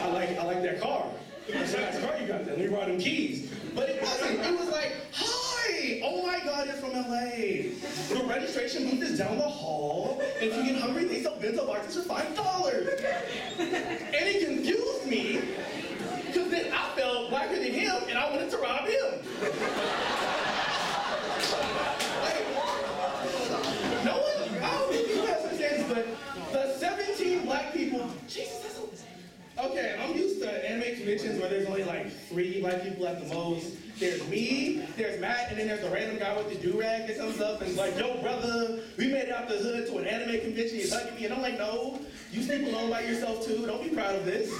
I like that car. That's a nice car you got there. Let me borrow them keys. But it wasn't. It was like, hi! Oh my God, you're from LA. The registration booth is down the hall, and if you get hungry, they sell bento boxes for $5. And it confused me, because then I felt blacker than him, and I wanted to rob him. Like, no one, I don't think you guys understand, but the 17 black people, Jesus, that's so... Okay, I'm used to anime conventions where there's only like 3 black people at the most. There's me, there's Matt, and then there's the random guy with the do-rag that comes up and is like, yo, brother, we made it out the hood to an anime convention, you're hugging me. And I'm like, no, you sleep alone by yourself too, don't be proud of this.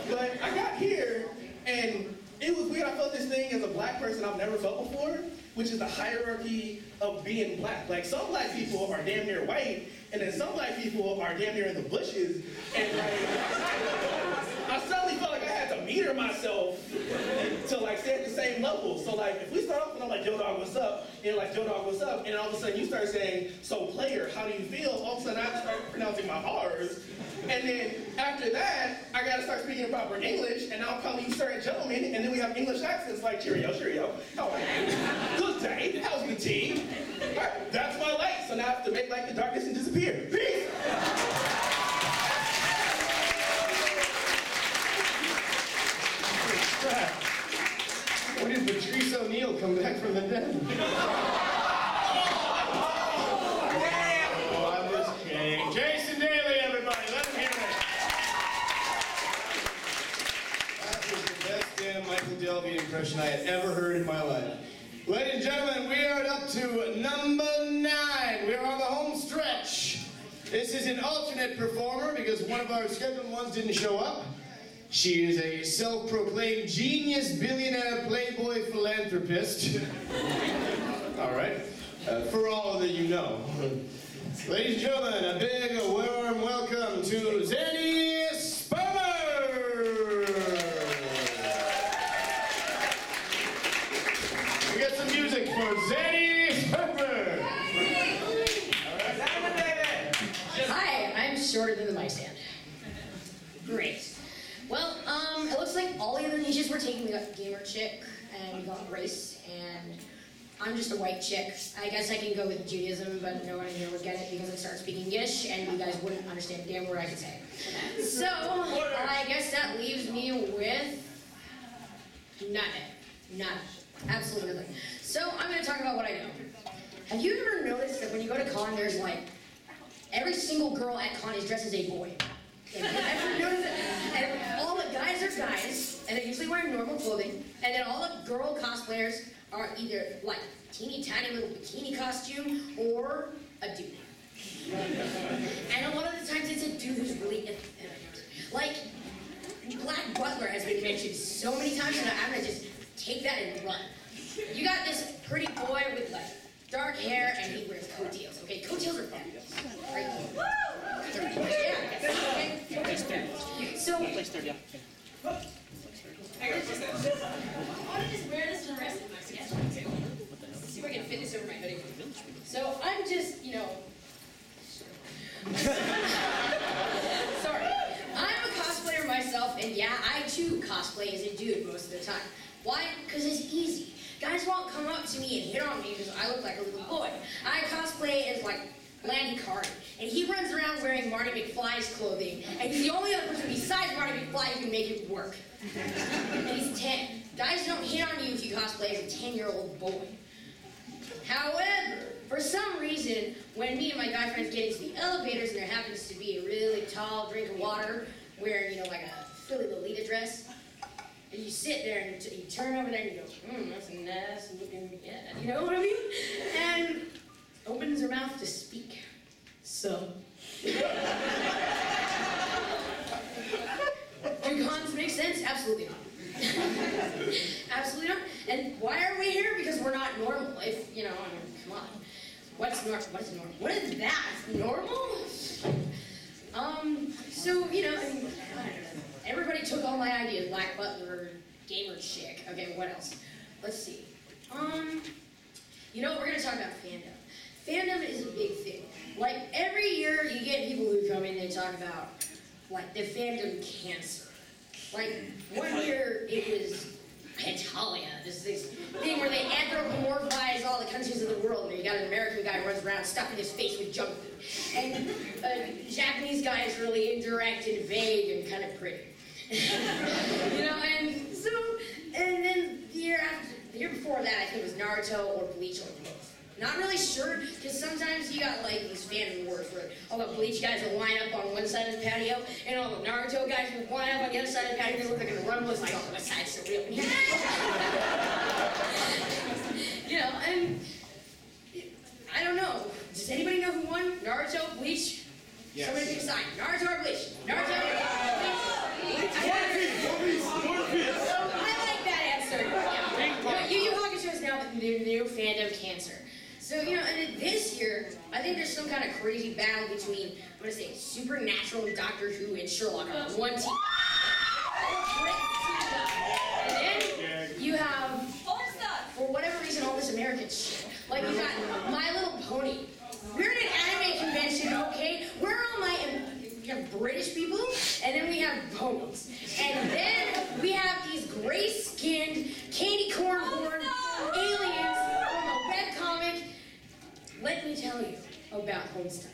But I got here, and it was weird. I felt this thing as a black person I've never felt before, which is the hierarchy of being black. Like, some black people are damn near white, and then some black people are damn near in the bushes, and like, I suddenly felt like I had to meter myself to like stay at the same level. So like, if we start off and I'm like, yo dog, what's up? And like, yo dog, what's up? And all of a sudden you start saying, so player, how do you feel? All of a sudden I start pronouncing my R's. And then after that, I gotta start speaking proper English, and now I'm calling you sir and gentlemen, and then we have English accents like cheerio, cheerio, how are you? Good day, how's the tea? All right, that's my light, so now I have to make like the darkness and disappear. Peace! When did Patrice O'Neal come back from the dead? Oh, I'm just kidding. Jason Daly, everybody, let him hear it. That was the best damn Michael Delvey impression I had ever heard in my life. Ladies and gentlemen, we are up to number 9. We are on the home stretch. This is an alternate performer because one of our scheduled ones didn't show up. She is a self-proclaimed genius, billionaire, playboy, philanthropist. All right. For all that you know. Ladies and gentlemen, a big, warm welcome to Zanny Sperber! We got some music for Zanny Sperber! Hi, I'm shorter than the mic stand. Great. Well, it looks like all the other niches were taken. We got gamer chick, and we got race, and I'm just a white chick. I guess I can go with Judaism, but no one here would get it because I start speaking Yiddish, and you guys wouldn't understand a damn word I could say. So, I guess that leaves me with nothing. None. Absolutely nothing. So, I'm going to talk about what I know. Have you ever noticed that when you go to con, there's like, every single girl at con is dressed as a boy? Have you ever noticed that? And all the guys are guys, and they're usually wearing normal clothing, and then all the girl cosplayers are either like teeny tiny little bikini costume or a dude. And a lot of the times it's a dude who's really like Black Butler has been mentioned so many times, and I'm gonna just take that and run. You got this pretty boy with like dark hair, and he wears coattails. Okay, coattails are fabulous, right? So, I want to just wear this for the rest of my schedule. Let's see if I can fit this over my hoodie. So, I'm just, sorry. I'm a cosplayer myself, and yeah, I too cosplay as a dude most of the time. Why? Because it's easy. Guys won't come up to me and hit on me because I look like a little boy. I cosplay as like Lanny Carter, and he runs around wearing Marty McFly's clothing, and he's the only other person besides Marty McFly who can make it work. And he's 10. Guys don't hit on you if you cosplay as a 10-year-old boy. However, for some reason, when me and my guy friends get into the elevators and there happens to be a really tall drink of water wearing, like a Philly Lolita dress, and you sit there and you turn over there and you go, that's a nice looking, yeah, you know what I mean? And opens her mouth to speak. So. Do cons make sense? Absolutely not. Absolutely not. And why are we here? Because we're not normal. If, come on. What's normal? What is normal? What is that? Normal? So, I don't know. Everybody took all my ideas. Black Butler, gamer chick. Okay, what else? Let's see. We're gonna talk about fandom. Fandom is a big thing. Like, every year you get people who come in and talk about, like, the fandom cancer. Like, one year I had Antalya. This thing where they anthropomorphize all the countries of the world. And you got an American guy who runs around stuffing his face with junk food. And a Japanese guy is really indirect and vague and kind of pretty. You know, and then the year before that, I think it was Naruto or Bleach or both. Not really sure, because sometimes you got like these fandom wars where all the Bleach guys will line up on one side of the patio, and all the Naruto guys will line up on the other side of the patio. They look like a rumble. It's like, oh, what side's so real? You know, and I don't know. Does anybody know who won? Naruto, Bleach? Yes. Somebody pick a side. Naruto or Bleach? Naruto? Bleach? I like that answer. Yeah. Yu Yu Hakusho is now the new fandom cancer. So, you know, and this year, I think there's some kind of crazy battle between, I'm going to say, Supernatural, Doctor Who, and Sherlock on one team. And then you have, for whatever reason, all this American shit. Like, you got My Little Pony. We're at an anime convention, okay? Where are all we have British people, and then we have ponies. And then we have these gray-skinned, candy corn-horned aliens from a webcomic. Let me tell you about Homestuck.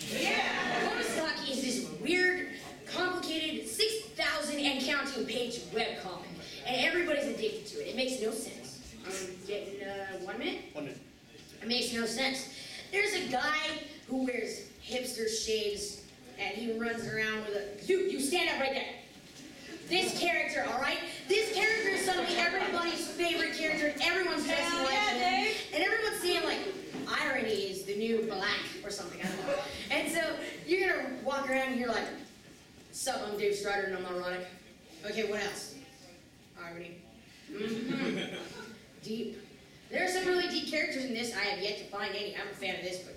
Yeah! Homestuck is this weird, complicated, 6,000 and counting page webcomic. And everybody's addicted to it. It makes no sense. Getting 1 minute? 1 minute. It makes no sense. There's a guy who wears hipster shades and he runs around with a... You stand up right there. This character, all right? This character is suddenly everybody's favorite character and everyone's dressing like him. And everyone's saying like, irony is the new black or something, I don't know. And so you're gonna walk around and you're like, sup, I'm Dave Strider and I'm ironic. Okay, what else? Irony. Mm-hmm. Deep. There are some really deep characters in this. I have yet to find any. I'm a fan of this, but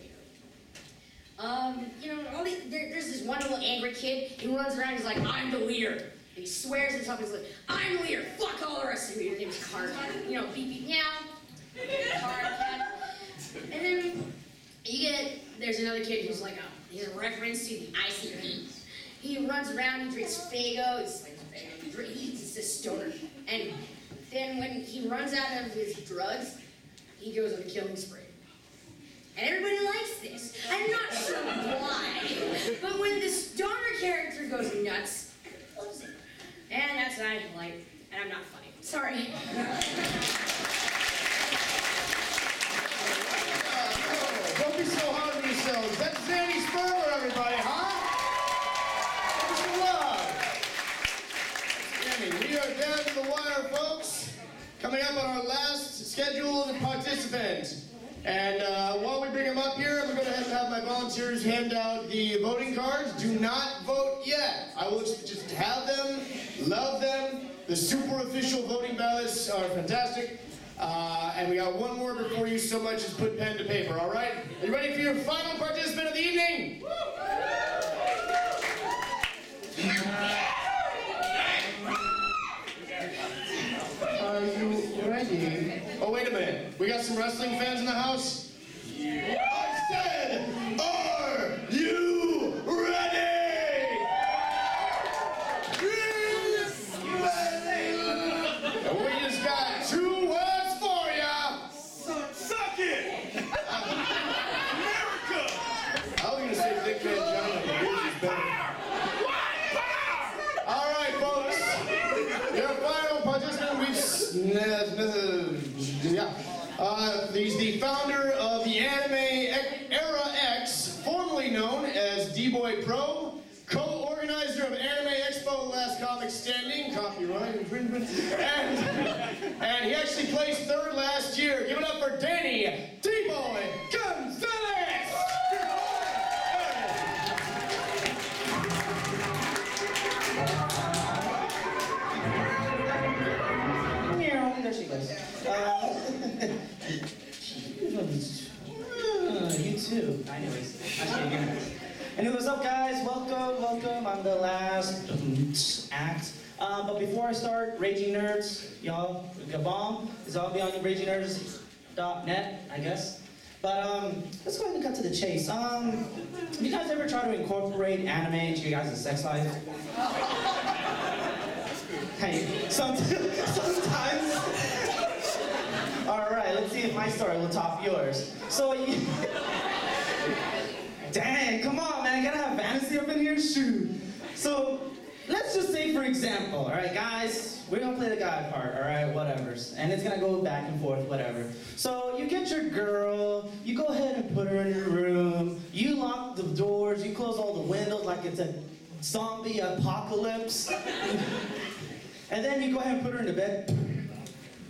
you know, there's this one little angry kid. He runs around. He's like, I'm the leader. And he swears at himself. He's like, I'm the leader. Fuck all the rest of you. Your name's Card. You know, beep beep meow. Card. And then there's another kid who's like he's a reference to the ICP. He runs around. He drinks Faygo. He's a stoner. And then when he runs out of his drugs, he goes on a killing spree. And everybody likes this. I'm not sure why, but when the stoner character goes nuts, everybody loves it. And that's what I like, and I'm not funny. Sorry. Don't be so hard on yourselves. That's Zanny Sperler, everybody, huh? Give us some love. Zanny, we are down to the wire, folks. Coming up on our last scheduled participant. And while we bring him up here, we're going to have my volunteers hand out the voting cards. Do not vote yet. I will just have them, love them. The super official voting ballots are fantastic. And we got one more before you so much as put pen to paper, all right? Are you ready for your final participant of the evening? Are you ready? Oh, wait a minute. We got some wrestling fans in the house? I said, are you ready? And we just got 2 words for ya. Suck it! America! I was going to say Dick Van John, but yours is better. All right, folks. Your final participant, he's the founder of the Anime Era X, formerly known as D-Boy Pro, co-organizer of Anime Expo Last Comic Standing, copyright infringement, and he actually placed 3rd last year. Give it up for Danny D-Boy Gonzalez! There she goes. You too. Anyways, anyway, what's up, guys? Welcome. I'm the last act. But before I start, Raging Nerds, y'all, Gabam is all be on ragingnerds.net, I guess. But let's go ahead and cut to the chase. You guys ever try to incorporate anime into your guys' sex life? Hey, sometimes see if my story will top yours. So, dang, come on, man. Gotta have fantasy up in here? Shoot. So, let's just say, for example, all right, guys, we're gonna play the guy part, all right, whatever. And it's gonna go back and forth, whatever. So, you get your girl, you go ahead and put her in your room, you lock the doors, you close all the windows like it's a zombie apocalypse. And then you go ahead and put her in the bed.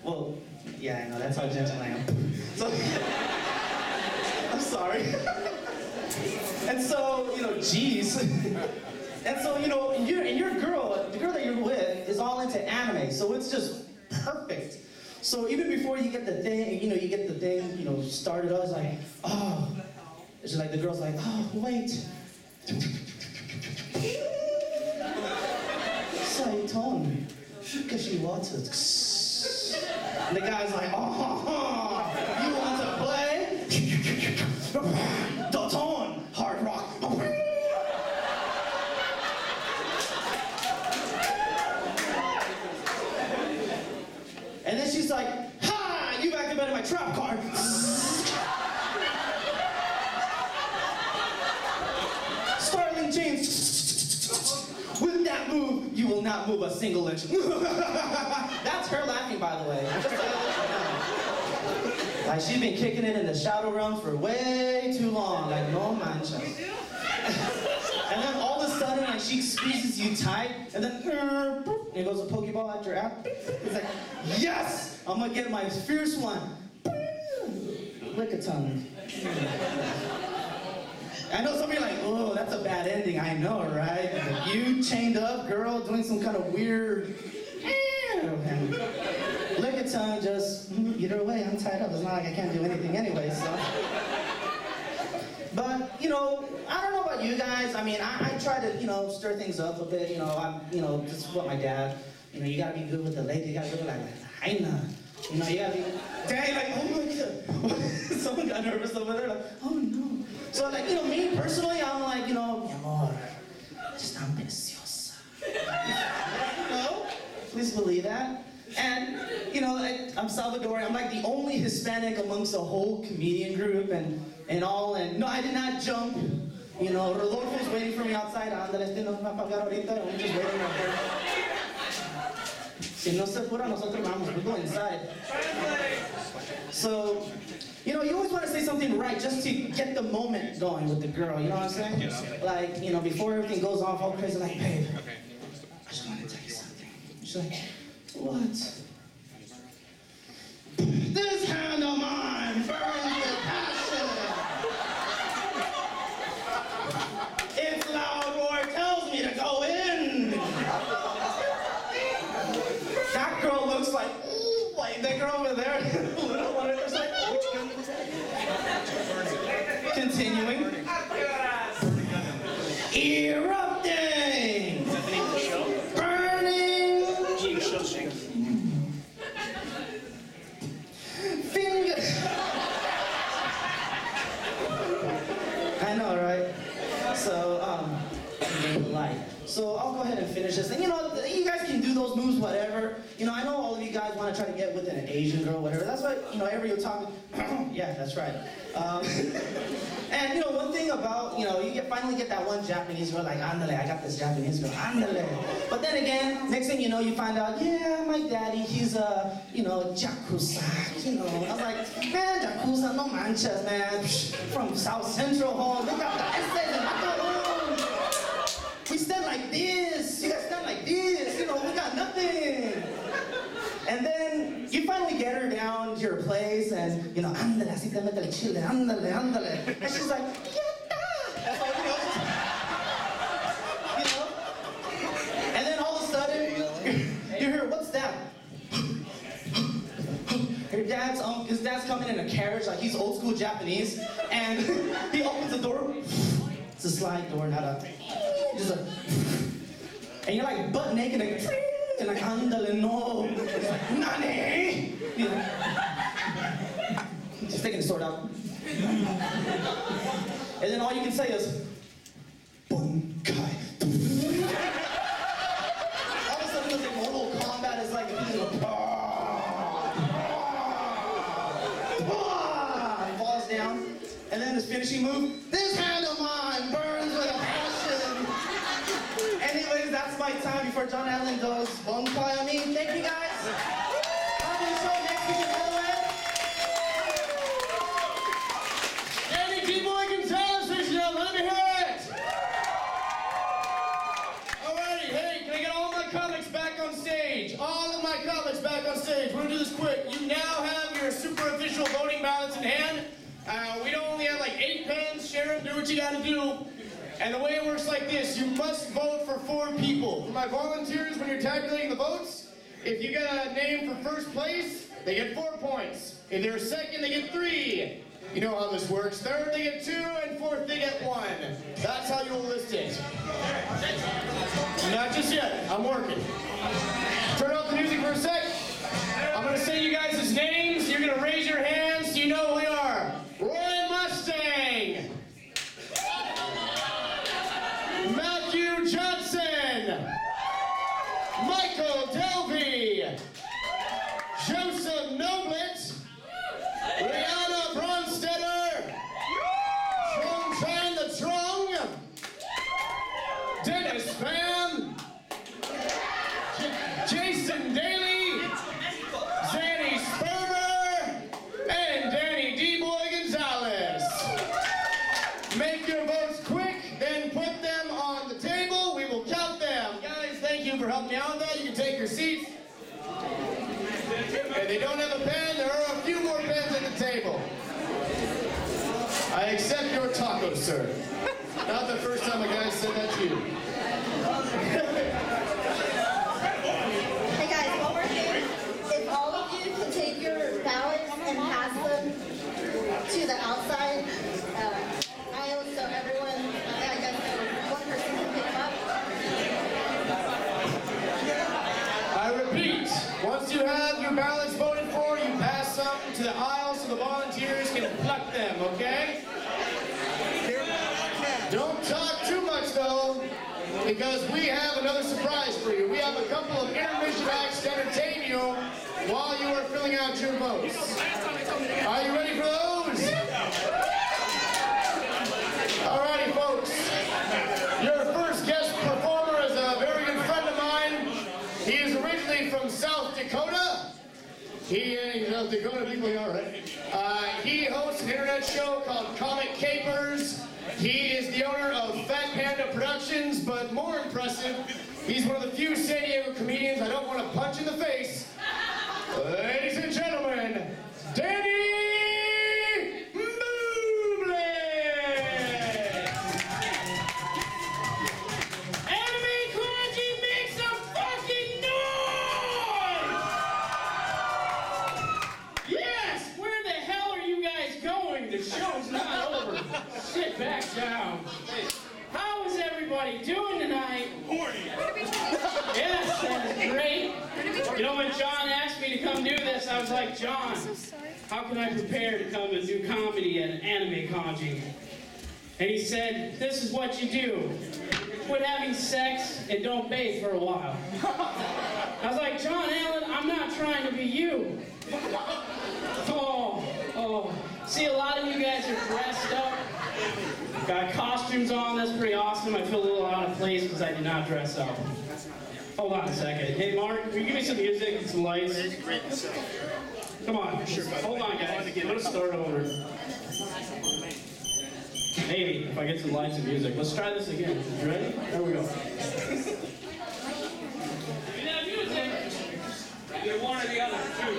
Well, yeah, I know, that's how gentle I am. So, I'm sorry. And so, geez. And so, your girl, the girl that you're with, is all into anime, so it's just perfect. So even before you get the thing, started, I was like, oh. It's just like, the girl's like, oh, wait. Saiton, Kashiwata. And the guy's like, oh, you want to play? Doton, hard rock. And then she's like, ha, you activated my trap card. Starling James. With that move, you will not move a single inch. That's her laughing, by the way. Like, she's been kicking it in the shadow realm for way too long. Like, no mancha. And then all of a sudden, like, she squeezes you tight, and then, and it goes a Pokeball at your app. It's like, yes! I'm gonna get my fierce one. Lick a tongue. I know some of you are like, oh, that's a bad ending. I know, right? You chained up, girl, doing some kind of weird. Lick a tongue, just either way, I'm tied up. It's not like I can't do anything anyway, so. But, I don't know about you guys. I mean, I try to, stir things up a bit. This is what my dad, you gotta be good with the lady. You gotta go like, Haina. You gotta be, dang, like, oh my God. Someone got nervous over there, like, oh no. So, like, me personally, I'm like, mi amor, estás tan preciosa. Please believe that. And, I'm Salvadorian. I'm like the only Hispanic amongst the whole comedian group and all. And no, I did not jump. Rodolfo's waiting for me outside. Ándale, no va a pagar ahorita. I'm just waiting right there. Si no se apura, nosotros vamos. We go inside. So, you always want to say something right just to get the moment going with the girl. You know what I'm saying? Yes. Like, before everything goes off all crazy, like, babe, I just want to tell you something. She's like, what? This hand of mine burns with passion. Its loud roar tells me to go in. That girl looks like, ooh, like that girl over there. Little one, it's like, continuing. Erupting. Is that the name of the show? Burning. I know, right? So, light. So I'll go ahead and finish this. And you guys can do those moves, whatever. I know all of you guys want to try to get with an Asian girl, whatever. That's why, everybody will talk. Yeah, that's right. And one thing about, you finally get that one Japanese girl, like, andale, I got this Japanese girl, andale. But then again, next thing you know, you find out, yeah, my daddy, he's a, Yakuza, I was like, man, Yakuza, no manchas, man. From South Central home, they got the essays and home. We stand like this, you guys stand like this, we got nothing. And then you finally get her down to your place and, ándale, así te mete el chile, ándale, ándale. And she's like, yatta! So, And then all of a sudden, you hear, what's that? His dad's coming in a carriage, like he's old school Japanese, and he opens the door. It's a slide door, not a, just a, and you're like butt naked, and like, ándale, no. It's like, nani? Just taking the sword out. And then all you can say is, bunkai. All of a sudden, it's like Mortal Kombat is like, finishing move. This hand of mine burns with a passion. Anyways, that's my time before John Allen does Bonfire on me. Thank you guys. I'll be the show next week, by the way. Any people I can tell us this year, let me hear it! Alrighty, hey, can I get all my comics back on stage? All of my comics back on stage. We're gonna do this quick. You now have your super official voting ballots in hand. We don't only have like 8 pens. Share them, do what you gotta do. And the way it works like this, you must vote for 4 people. For my volunteers, when you're tabulating the votes, if you get a name for first place, they get 4 points. If they're second, they get 3. You know how this works. Third, they get 2, and fourth, they get 1. That's how you'll list it. Not just yet. I'm working. Turn off the music for a sec. I'm going to say you guys' names. You're going to raise your hands so you know who we are. Roy Mustang. Matthew Johnson. Michael Delvey. Joseph Noblet. Rihanna Bronstetter. Trong Tran the Trong. Dennis Pham. Jason Daly. Zanny Sperber. And Danny D-Boy Gonzalez. Make your votes quick, then put them on the table. We will count them. Guys, thank you for helping me out with that. You can take your seats. If they don't have a pen, there are a few more pens at the table. I accept your taco, sir. Not the first time a guy said that to you. Hey guys, while we're here, if all of you can take your ballots and pass them to the outside, aisle so everyone, I guess one person can pick them up. I repeat, once you have your ballots voted for, you pass some to the aisle so the volunteers can pluck them, okay? Don't talk too much though, because we have another surprise for you. We have a couple of intermission acts to entertain you while you are filling out your votes. Are you ready for those? Alrighty folks, your first guest performer is a very good friend of mine. He is originally from South Dakota. South Dakota people, all right. He hosts an internet show called Comic Capers. He is the owner of Fat Panda Productions, but more impressive, he's one of the few San Diego comedians I don't want to punch in the face. Ladies and gentlemen, Danny the show's not over. Sit back down. How is everybody doing tonight? Yes, that's great. You know, when John asked me to come do this, I was like, John, how can I prepare to come and do comedy at Anime Conji? And he said, this is what you do. Quit having sex and don't bathe for a while. I was like, John Allen, I'm not trying to be you. Oh. See, a lot of you guys are dressed up. Got costumes on, that's pretty awesome. I feel a little out of place because I did not dress up. Hold on a second. Hey, Mark, can you give me some music and some lights? Come on. Hold on, guys. Let's start over. Maybe, if I get some lights and music. Let's try this again. You ready? There we go. Give me that music. Either one or the other, too.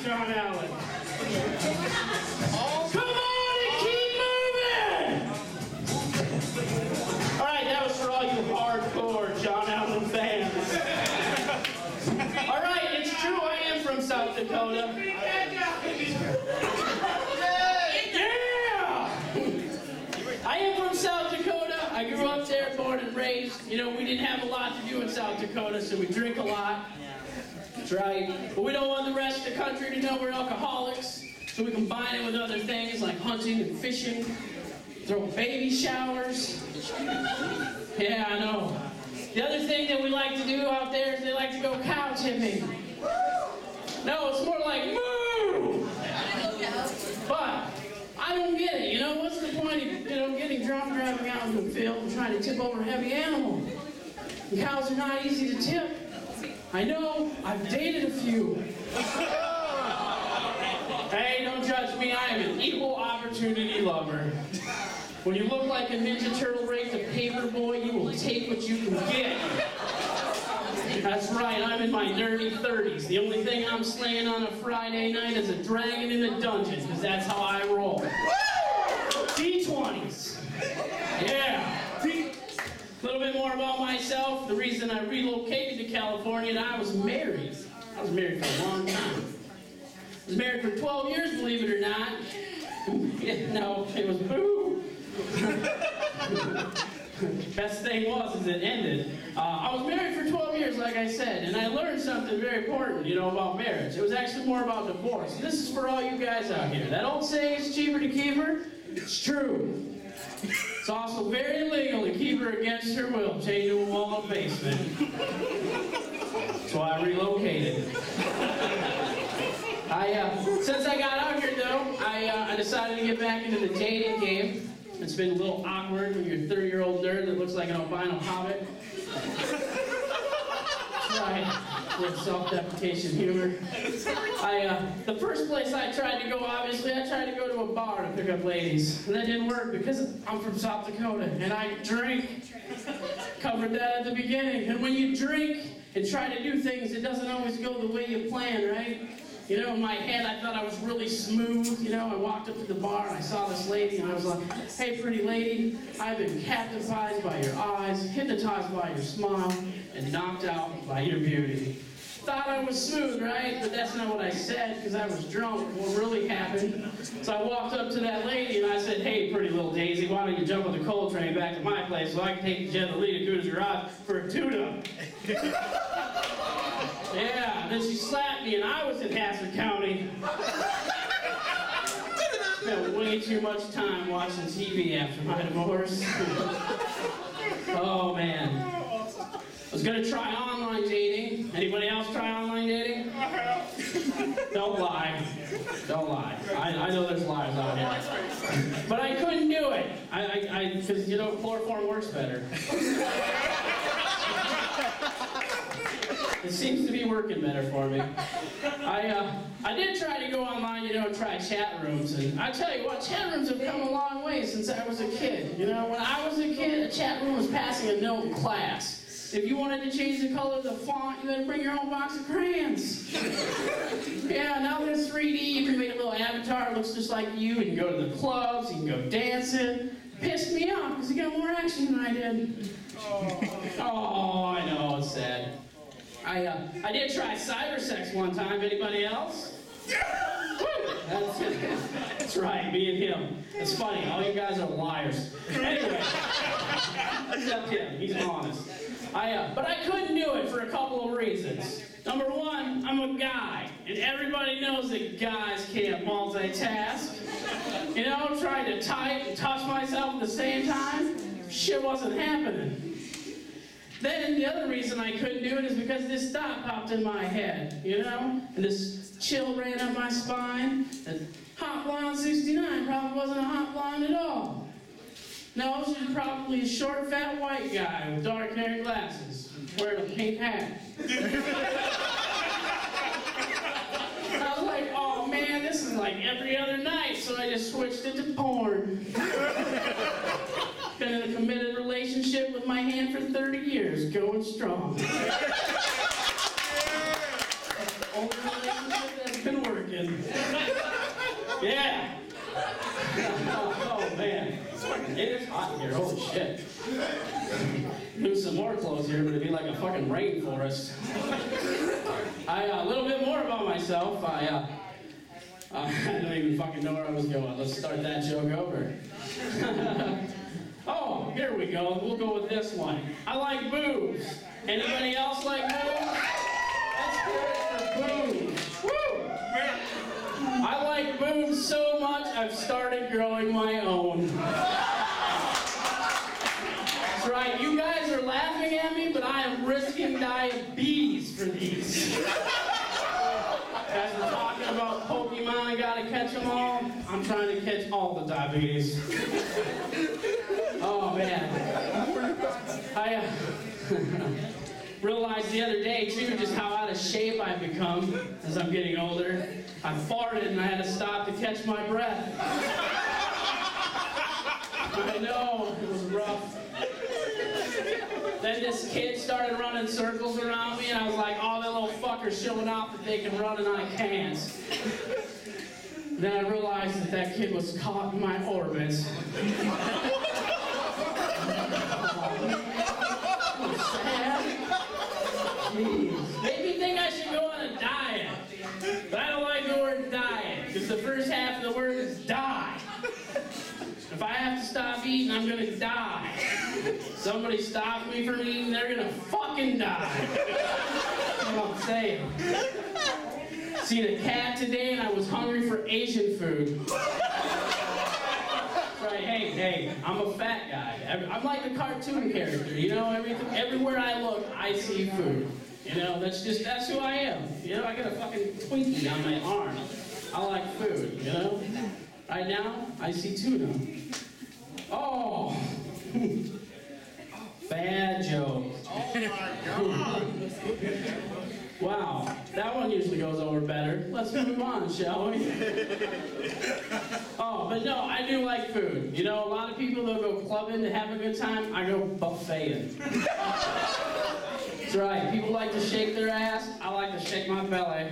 John Allen. Come on and keep moving! Alright, that was for all you hardcore John Allen fans. Alright, it's true I am from South Dakota. Yeah! I am from South Dakota. I grew up there, born and raised. You know, we didn't have a lot to do in South Dakota, so we drink a lot. That's right. But we don't want the rest of the country to know we're alcoholics, so we combine it with other things like hunting and fishing, throw baby showers. Yeah, I know. The other thing that we like to do out there is they like to go cow tipping. No, it's more like moo! But I don't get it, you know, what's the point of, getting drunk, driving out into a field and trying to tip over a heavy animal? And cows are not easy to tip. I know, I've dated a few. Hey, don't judge me, I am an equal opportunity lover. When you look like a Ninja Turtle raped a paper boy, you will take what you can get. That's right, I'm in my nerdy 30s. The only thing I'm slaying on a Friday night is a dragon in a dungeon, because that's how I roll. D20s. Yeah. A little bit more about myself. The reason I relocated to California, and I was married. I was married for a long time. I was married for 12 years, believe it or not. No, it was boo. Best thing was is it ended. I was married for 12 years, like I said, and I learned something very important, about marriage. It was actually more about divorce. And this is for all you guys out here. That old saying, it's cheaper to keep her, it's true. It's also very illegal to keep her against her will, chained to a wall in the basement. So I relocated. Since I got out here, though, I decided to get back into the dating game. It's been a little awkward when you're a 30-year-old nerd that looks like an albino hobbit. Right, with self-deprecation humor. The first place I tried to go, obviously, I tried to go to a bar to pick up ladies. And that didn't work because I'm from South Dakota and I drink. Covered that at the beginning. And when you drink and try to do things, it doesn't always go the way you plan, right? In my head, I thought I was really smooth. I walked up to the bar and I saw this lady and I was like, hey, pretty lady, I've been captivated by your eyes, hypnotized by your smile, and knocked out by your beauty. Thought I was smooth, right? But that's not what I said because I was drunk. What really happened? So I walked up to that lady and I said, hey, pretty little daisy, why don't you jump on the coal train back to my place so I can take you gently to Cooter's garage for a tune-up? Yeah, and then she slapped me and I was in Hassett County. Spent way too much time watching TV after my divorce. Oh, man. I was gonna try online dating. Anybody else try online dating? Don't lie. Don't lie. I know there's lies out here. But I couldn't do it. Because, chloroform works better. It seems to be working better for me. I did try to go online, try chat rooms, and I tell you what, chat rooms have come a long way since I was a kid. When I was a kid, a chat room was passing a note in class. If you wanted to change the color of the font, you had to bring your own box of crayons. Yeah, now they're 3D, you can make a little avatar, it looks just like you can go to the clubs, you can go dancing. Pissed me off, because you got more action than I did. Oh, I know, it's sad. I did try cyber sex one time. Anybody else? That's right, me and him. It's funny, all you guys are liars. Anyway, except him, he's honest. But I couldn't do it for a couple of reasons. Number one, I'm a guy, and everybody knows that guys can't multitask. Trying to type and touch myself at the same time, shit wasn't happening. Then the other reason I couldn't do it is because this thought popped in my head, and this chill ran up my spine. And Hot Blonde 69 probably wasn't a hot blonde at all. No, she was probably a short, fat white guy with dark hair and glasses, wearing a pink hat. I was like, oh man, this is like every other night, so I just switched it to porn. Been in a committed relationship with my hand for 30 years, going strong. That's the only relationship that's been working. Yeah. Oh man. It is hot in here, holy shit. Lose some more clothes here, but it'd be like a fucking rainforest. A little bit more about myself. I don't even fucking know where I was going. Let's start that joke over. Oh, here we go. We'll go with this one. I like boobs. Anybody else like boobs? Let's Woo! I like boobs so much, I've started growing my own. That's right, you guys are laughing at me, but I am risking diabetes for these. Guys are talking about Pokemon, I gotta catch them all. I'm trying to catch all the diabetes. Oh man. I realized the other day too just how out of shape I've become as I'm getting older. I farted and I had to stop to catch my breath. I know, it was rough. Then this kid started running circles around me and I was like, oh, that little fucker's showing off that they can run and I can't. Then I realized that that kid was caught in my orbit. Made me think I should go on a diet. But I don't like the word diet, because the first half of the word is die. If I have to stop eating, I'm gonna die. Somebody stops me from eating, they're gonna fucking die. That's what I'm saying. Seen a cat today and I was hungry for Asian food. Right, hey, I'm a fat guy. I'm like a cartoon character, you know, everywhere I look, I see food. You know, that's who I am. You know, I got a fucking Twinkie on my arm. I like food, you know? Right now, I see tuna. Oh! Bad joke. Oh my God. Wow, that one usually goes over better. Let's move on, shall we? Oh, but no, I do like food. You know, a lot of people, they'll go clubbing to have a good time. I go buffeting. That's right, people like to shake their ass. I like to shake my belly.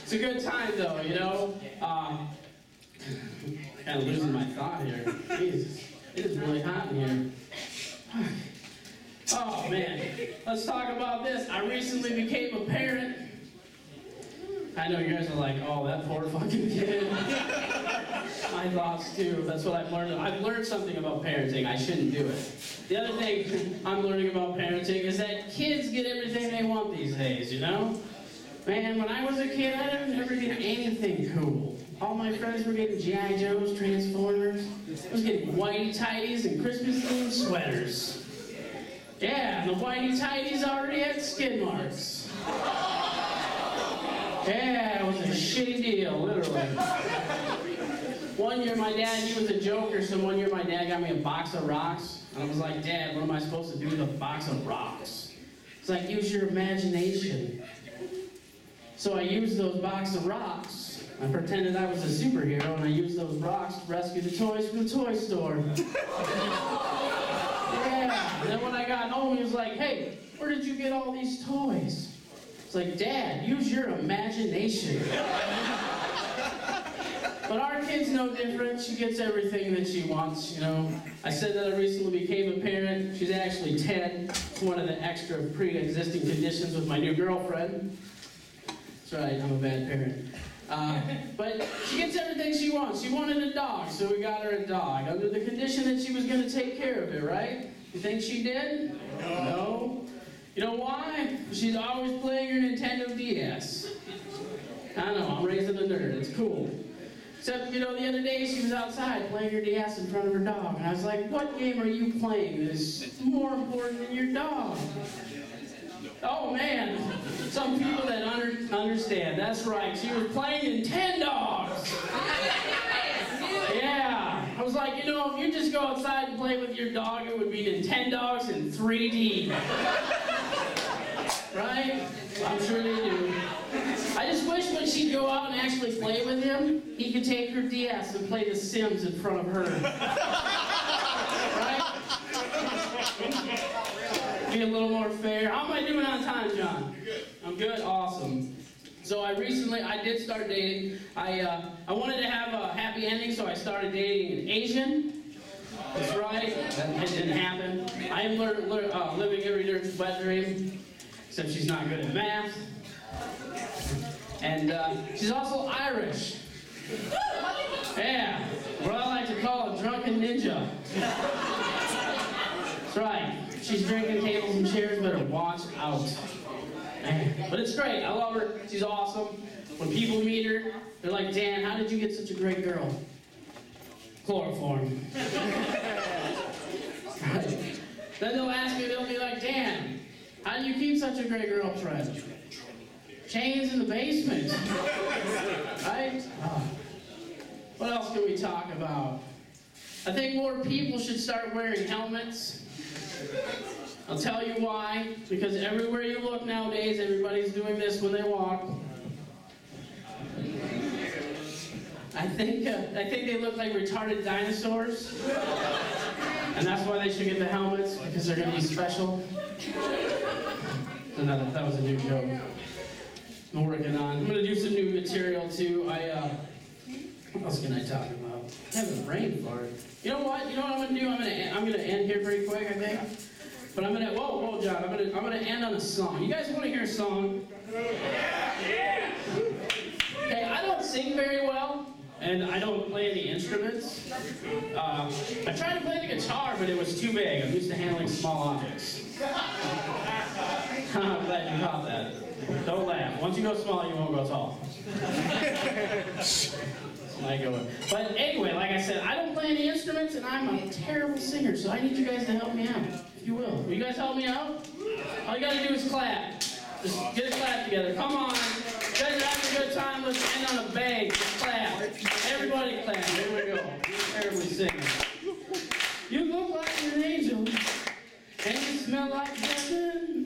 It's a good time, though, you know? Kind of losing my thought here. Jesus, it is really hot in here. Oh man, let's talk about this. I recently became a parent. I know you guys are like, oh, that poor fucking kid. My thoughts too. That's what I've learned. I've learned something about parenting. I shouldn't do it. The other thing I'm learning about parenting is that kids get everything they want these days, you know? Man, when I was a kid, I didn't ever get anything cool. All my friends were getting G.I. Joes, Transformers. I was getting whitey tighties and Christmas-themed sweaters. Yeah, the whitey tighties already had skid marks. Yeah, it was a shitty deal, literally. One year my dad, he was a joker, so one year my dad got me a box of rocks. And I was like, Dad, what am I supposed to do with a box of rocks? It's like, use your imagination. So I used those box of rocks. I pretended I was a superhero, and I used those rocks to rescue the toys from the toy store. Yeah, and then when I got home, he was like, hey, where did you get all these toys? It's like, Dad, use your imagination. But our kid's no different. She gets everything that she wants, you know. I said that I recently became a parent. She's actually 10. It's one of the extra pre-existing conditions with my new girlfriend. That's right, I'm a bad parent. But she gets everything she wants. She wanted a dog, so we got her a dog. Under the condition that she was going to take care of it, right? You think she did? No. You know why? She's always playing her Nintendo DS. I know, I'm raising a nerd. It's cool. Except, you know, the other day she was outside playing her DS in front of her dog. And I was like, what game are you playing that's more important than your dog? Oh, man. Some people that understand. That's right. She was playing Nintendogs. Yeah. I was like, you know, if you just go outside and play with your dog, it would be Nintendogs in 3D. Right? I'm sure they do. I just wish when she'd go out and actually play with him, he could take her DS and play The Sims in front of her. Right? Be a little more fair. How am I doing on time, John? You're good. I'm good? Awesome. So I did start dating. I wanted to have a happy ending, so I started dating an Asian. That's right. That didn't happen. I am living every nerd's wet dream, except she's not good at math. And she's also Irish. Yeah. What I like to call a drunken ninja. That's right. She's drinking tables and chairs, better watch out. Man, but it's great. I love her. She's awesome. When people meet her, they're like, Dan, how did you get such a great girl? Chloroform. Right. Then they'll ask me, they'll be like, Dan, how do you keep such a great girlfriend? Chains in the basement. Right? Oh. What else can we talk about? I think more people should start wearing helmets. I'll tell you why. Because everywhere you look nowadays, everybody's doing this when they walk. I think they look like retarded dinosaurs. And that's why they should get the helmets, because they're going to be special. So that was a new joke. I'm working on. I'm going to do some new material too. What else can I talk about? I have a brain fart. You know what? You know what I'm going to do? I'm going to end here pretty quick, I think. But I'm going to, whoa, John, I'm going to end on a song. You guys want to hear a song? Yeah. Okay, I don't sing very well, and I don't play any instruments. I tried to play the guitar, but it was too big. I'm used to handling small objects. I'm glad you caught that. Don't laugh. Once you go small, you won't go tall. But anyway, like I said, I don't play any instruments, and I'm a terrible singer, so I need you guys to help me out, if you will. Will you guys help me out? All you gotta do is clap. Just get a clap together. Come on. You guys are having a good time. Let's end on a bang. Just clap. Everybody clap. Here we go. Terribly singing. You look like an angel, and you smell like heaven.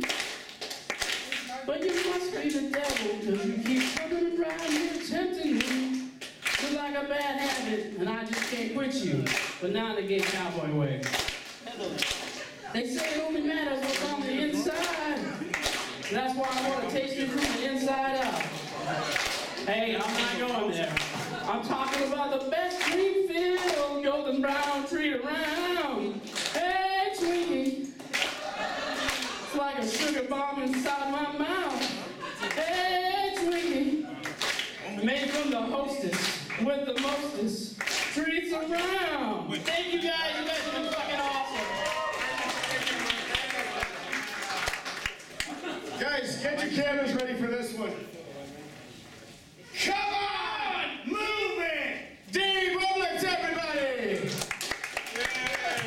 But you must be the devil, because you keep coming around here tempting me. It's like a bad habit, and I just can't quit you. But now they get cowboy way. They say it only matters what's on the inside. That's why I want to taste it from the inside out. Hey, I'm not going there. I'm talking about the best green field, golden brown tree around. Hey, Twinkie. It's like a sugar bomb inside my mouth. Hey, Twinkie. Made from the hostess with the mostest treats around. Thank you guys. You guys have been fucking awesome. Guys, get your cameras ready for this one. Come on! Move it! Dave Robles, everybody! Yeah.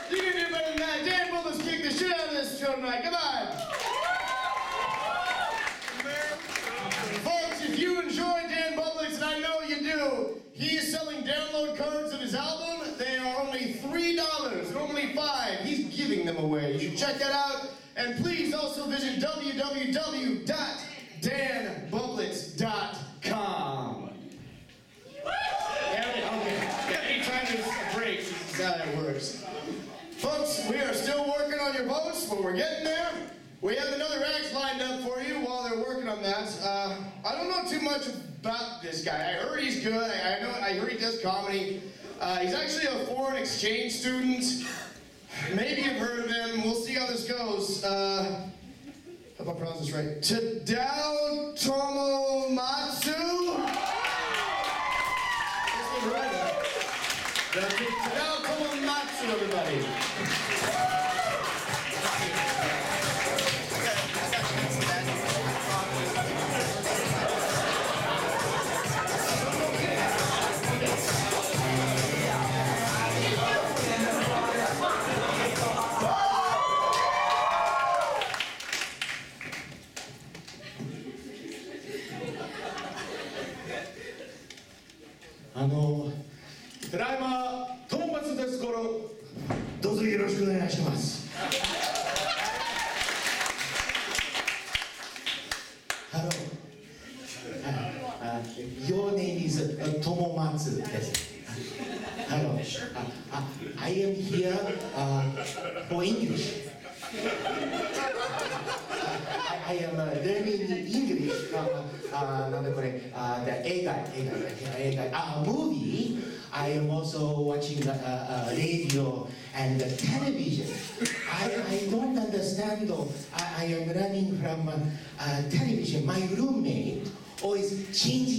You can do better than that. Dave Robles kicked the shit out of this show tonight. Come on! Folks, if you enjoy Dan Bublix, and I know you do, he is selling download cards of his album. They are only $3, normally $5. He's giving them away. You should check that out. And please also visit www.danbublix.com. Anytime there's a break, this is how it works. Folks, we are still working on your votes, but we're getting there. We have another act lined up for you while they're working on that. I don't know too much about this guy. I heard he's good. I heard he does comedy. He's actually a foreign exchange student. Maybe you've heard of him. We'll see how this goes. How about I pronounce this right? Tadao Tomomatsu? Tadao Tomomatsu, everybody. Your name is Tomomatsu. Hello. I am here for English. I am learning English from the movie. I am also watching the radio and the television. I don't understand though. I am learning from television. My roommate always change.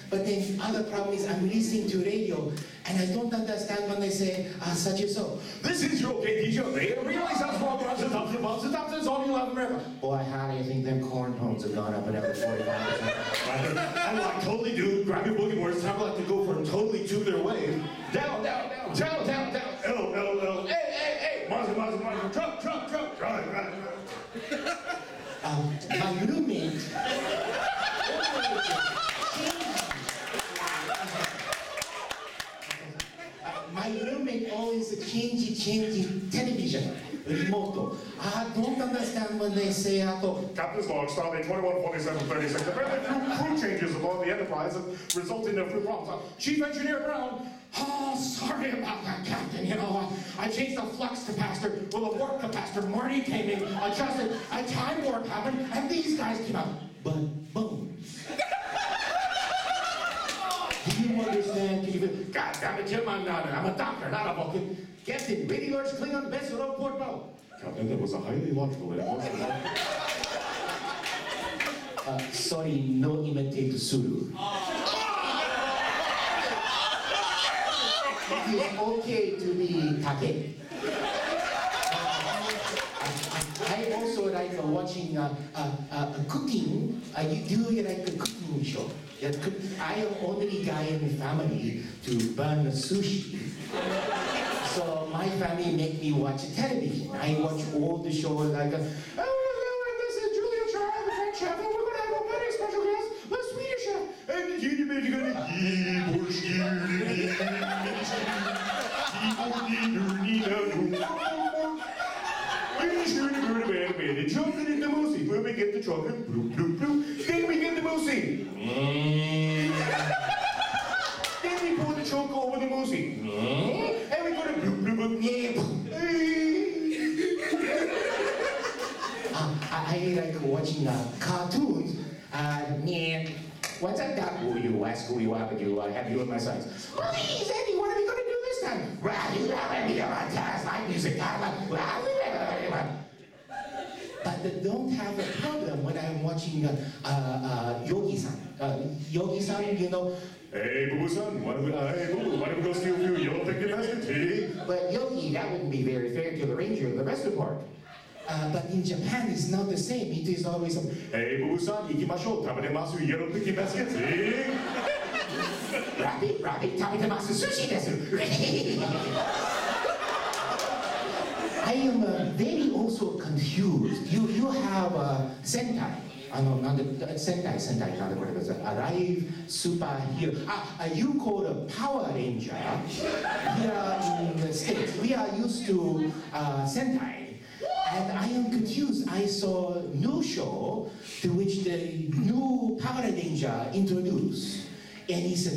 But then other problem is I'm listening to radio and I don't understand when they say such and so. This is your gay teacher. They realize how small bumps and tops is all you have America. Boy, how do you think them corn tones have gone up another 45%? I like totally do. Grab your boogie boards. Time like to go for a totally tubular wave. Down. L. Hey. Monster. Truck. Right. My roommate. My roommate always changing television remote. I don't understand when they say Captain's log, starbase 214736. Apparently crew changes aboard the Enterprise have resulted in a few problems. Chief Engineer Brown. Oh, sorry about that, Captain. You know, I changed the flux capacitor. Well, the warp capacitor. Marty came in, adjusted. A time warp happened, and these guys came out. But boom. Do you understand? Can you feel? God damn it, Jim, I'm a doctor, not a Vulcan. Captain, really large Klingon vessel of Port Bow. Captain, that was a highly logical Sorry, no imitate Sulu. It is okay to be Take. I also like watching cooking. You like a cooking show. I am only guy in the family to burn sushi. So my family make me watch television. I watch all the shows like, this is Julia Child, the French chef, and we're going to have a very special guest, the Swedish chef. And you're going to chocolate in the moosey. When we get the chocolate, bloop. Then we get the moosey. Then we pour the chocolate over the moosey. And we go to bloop. I like watching cartoons. What's that duck? Who you ask who you are, but you have you in my sights. Please, Eddie, what are we going to do this time? Like music. But they don't have a problem when I'm watching Yogi-san. Yogi-san, you know. Hey, Boo-San, why don't we go steal a few yellow picket baskets, eh? But Yogi, that wouldn't be very fair to the ranger of the rest of the park. But in Japan, it's not the same. It is always Hey, Boo-San, ikimashou, taberemasu, yellow picket baskets, eh? Rabbit, taberemasu, sushi desu. I am very also confused. You have Sentai. Sentai, not whatever it is. Arrive superhero. You call a Power Ranger. Here in the States, we are used to Sentai. And I am confused. I saw a new show to which the new Power Ranger introduced. And it's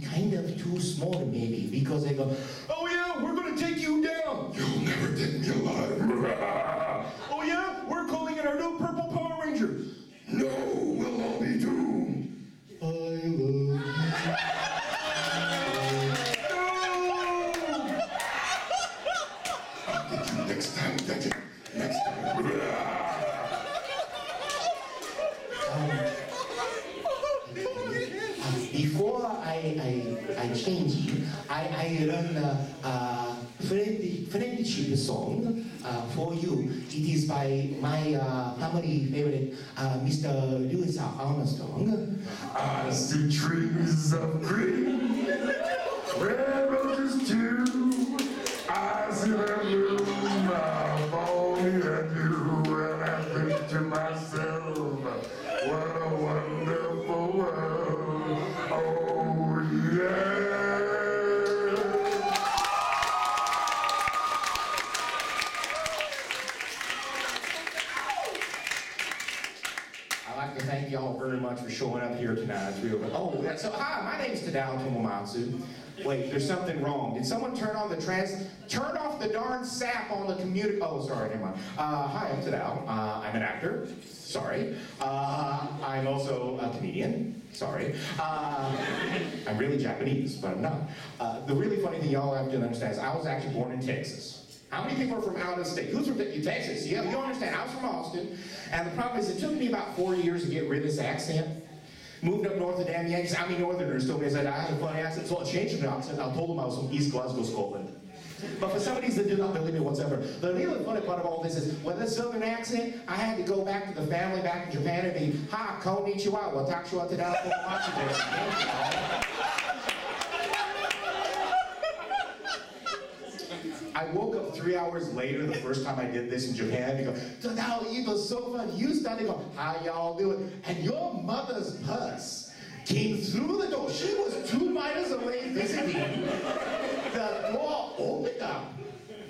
kind of too small maybe because they go, oh yeah, we're going to take you down. You'll never take me alive. Oh yeah, we're calling it our new Purple Power Ranger. No, we'll all be doomed. I love you. I'll get you next time, Daddy. Next time. Before I change it, I learn friendship song for you. It is by my family favorite, Mr. Louis Armstrong. As the trees of green, where roses too, I see them bloom, I've only had you, and I think to myself, what a wonderful world, oh yeah. I'd like to thank y'all very much for showing up here tonight. It's real good. Oh, so hi, my name's Tadao Tomomatsu. Wait, there's something wrong. Did someone turn off the darn sap on the computer? Oh, sorry, never mind. Hi, I'm Tadao. I'm an actor. Sorry. I'm also a comedian. Sorry. I'm really Japanese, but I'm not. The really funny thing y'all have to understand is I was actually born in Texas. How many people are from out of state? Who's from Texas? Yeah, you understand. I was from Austin. And the problem is it took me about 4 years to get rid of this accent. Moved up north of damn Yankees. How many Northerners told me I had a funny accent? So I changed the accent. I told them I was from East Glasgow, Scotland. But for some reason, they did not believe me whatsoever. The really funny part of all this is, with this southern accent, I had to go back to the family back in Japan and be, ha, konnichiwa, watashi wa tadao komachi desu. I woke up 3 hours later the first time I did this in Japan. You go, Tadao, it was so fun. You started going, how y'all doing? And your mother's purse came through the door. She was 2 miles away visiting. The door opened up.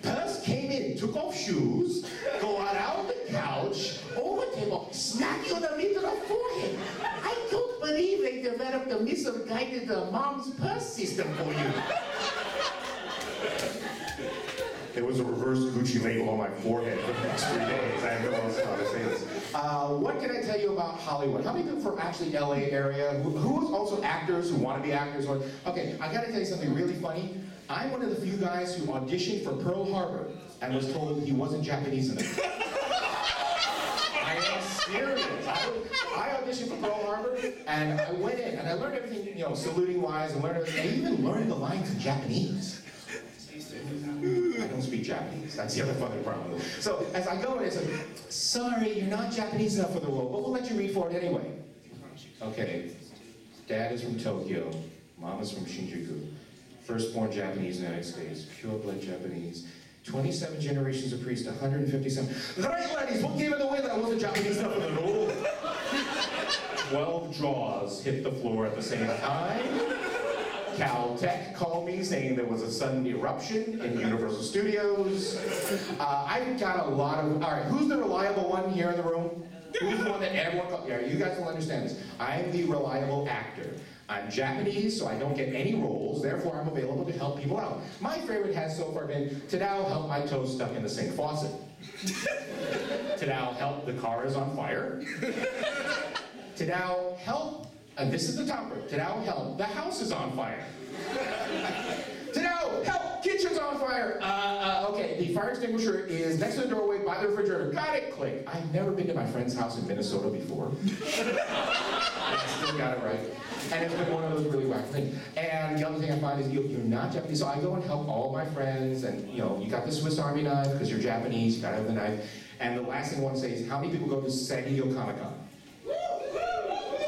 Purse came in, took off shoes, go around the couch, over table, smack you in the middle of the forehead. I don't believe they developed a misguided mom's purse system for you. There was a reverse Gucci label on my forehead for the next 3 days. I have no else how to say this. What can I tell you about Hollywood? How many people from actually LA area? Who is also actors who want to be actors? Okay, I gotta tell you something really funny. I'm one of the few guys who auditioned for Pearl Harbor and was told he wasn't Japanese enough. I am serious. I auditioned for Pearl Harbor and I went in and I learned everything, you know, saluting wise and learned everything. I even learned the lines in Japanese. I don't speak Japanese. That's the other funny problem. So as I go in, it's like, sorry, you're not Japanese enough for the role, but we'll let you read for it anyway. Okay, Dad is from Tokyo, Mom is from Shinjuku. Firstborn Japanese in the United States, pure blood Japanese. 27 generations of priests, 157. Right, ladies, what gave it away that I wasn't Japanese enough for the role? 12 jaws hit the floor at the same time. Caltech called me saying there was a sudden eruption in Universal Studios. I've got a lot of, all right, who's the reliable one here in the room? Who's the one that everyone calls? Yeah, you guys will understand this. I'm the reliable actor. I'm Japanese, so I don't get any roles, therefore I'm available to help people out. My favorite has so far been, Tadao helped my toes stuck in the sink faucet. Tadao helped the car is on fire. Tadao helped, and this is the topper, Tadao helped the house is on fire. Tadao help, kitchen's on fire. Okay, the fire extinguisher is next to the doorway by the refrigerator. Got it, click. I've never been to my friend's house in Minnesota before. I still got it right. And it's been one of those really wacky things. And the other thing I find is you're not Japanese, so I go and help all my friends, and you know, you got the Swiss Army knife because you're Japanese, you gotta have the knife. And the last thing I want to say is, how many people go to San Diego Comic-Con?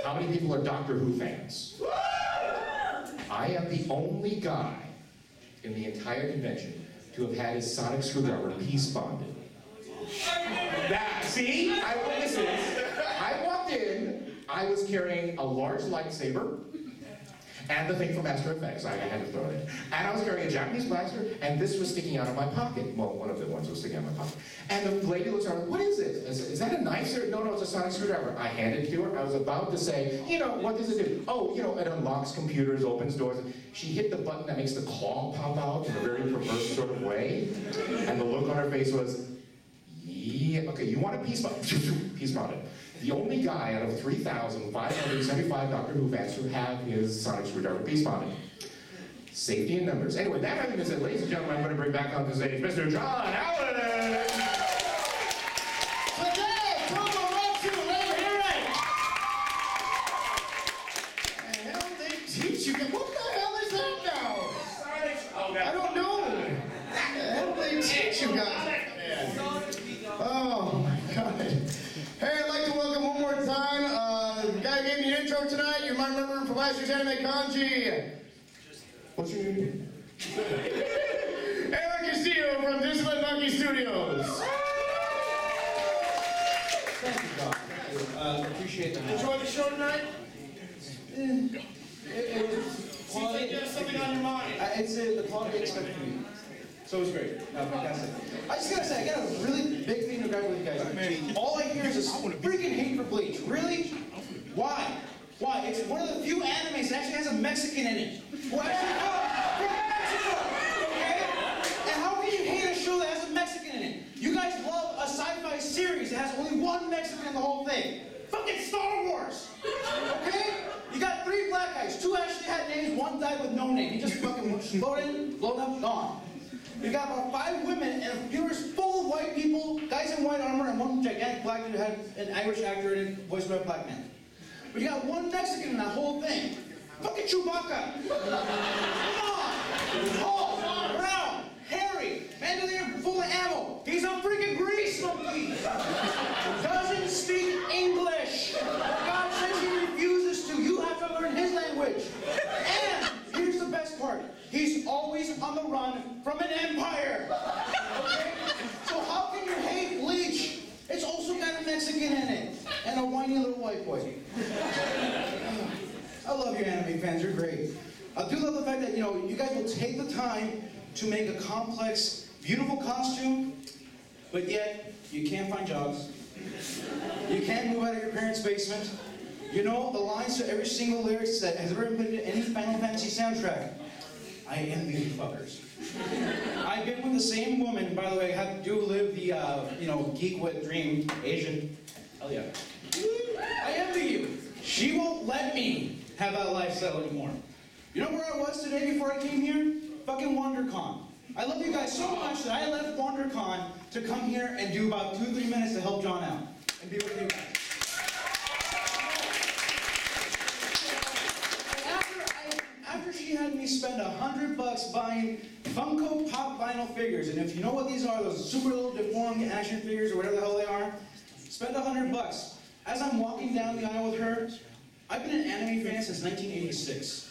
How many people are Doctor Who fans? I am the only guy in the entire convention to have had his sonic screwdriver piece bonded. That, see? I walked in, I was carrying a large lightsaber and the thing from Master Effects. I had to throw it in. And I was carrying a Japanese blaster, and this was sticking out of my pocket. Well, one of the ones was sticking out of my pocket. And the lady looks around, what is it? Is that a knife, sir? No, it's a sonic screwdriver. I handed it to her. I was about to say, you know, what does it do? Oh, you know, it unlocks computers, opens doors. She hit the button that makes the claw pop out in a very perverse sort of way. And the look on her face was, yeah, okay, you want a piece bond? Piece bonded. The only guy out of 3,575 Doctor Who fans who have his sonic screwdriver piece bonded. Safety in numbers. Anyway, that having been said, ladies and gentlemen, I'm going to bring back onto stage Mr. John Allen. Today, promo run to, let me hear it. The hell they teach you? What the hell is that now? I don't know. What the hell they teach you guys? Oh my God. Hey, I'd like to welcome one more time, the guy who gave me an intro tonight. You might remember him from last year's anime, Conji. What's your name? Eric Castillo from Disneyland Monkey Studios. Thank you, Doc. Appreciate that. Enjoy the show tonight? It was Seems like you have something on your mind. It's the quality expected from me. So it was great. Fantastic. I just gotta say, I got a really big thing to grab with you guys. All I hear is a freaking hate for Bleach. Really? Why? Why? It's one of the few animes that actually has a Mexican in it. Who actually comes from Mexico. Okay? And how can you hate a show that has a Mexican in it? You guys love a sci-fi series that has only one Mexican in the whole thing. Fucking Star Wars. Okay? You got 3 black guys. 2 actually had names. 1 died with no name. He just fucking exploded, blown up, gone. You got about 5 women and black dude had an Irish actor in it, voiced by a black man. But you got one Mexican in that whole thing. Fucking Chewbacca. Come on. Tall, brown, hairy, mandolier full of ammo. He's a freaking grease monkey. Doesn't speak English. God says he refuses to. You have to learn his language. And here's the best part. He's always on the run from an empire. Okay? So how can you hate Bleach? It's also got a Mexican in it. And a whiny little white boy. I love you anime fans, you're great. I do love the fact that, you guys will take the time to make a complex, beautiful costume, but yet you can't find jobs. You can't move out of your parents' basement. You know the lines to every single lyrics that has ever been put into any Final Fantasy soundtrack. I envy you fuckers. I've been with the same woman, by the way, I do live the, geek with dream, Asian. Hell yeah. I envy you. She won't let me have that lifestyle anymore. You know where I was today before I came here? Fucking WonderCon. I love you guys so much that I left WonderCon to come here and do about 2-3 minutes to help John out and be with you guys. After she had me spend $100 buying Funko Pop vinyl figures, and if you know what these are, those super little deformed action figures or whatever the hell they are, spend $100. As I'm walking down the aisle with her, I've been an anime fan since 1986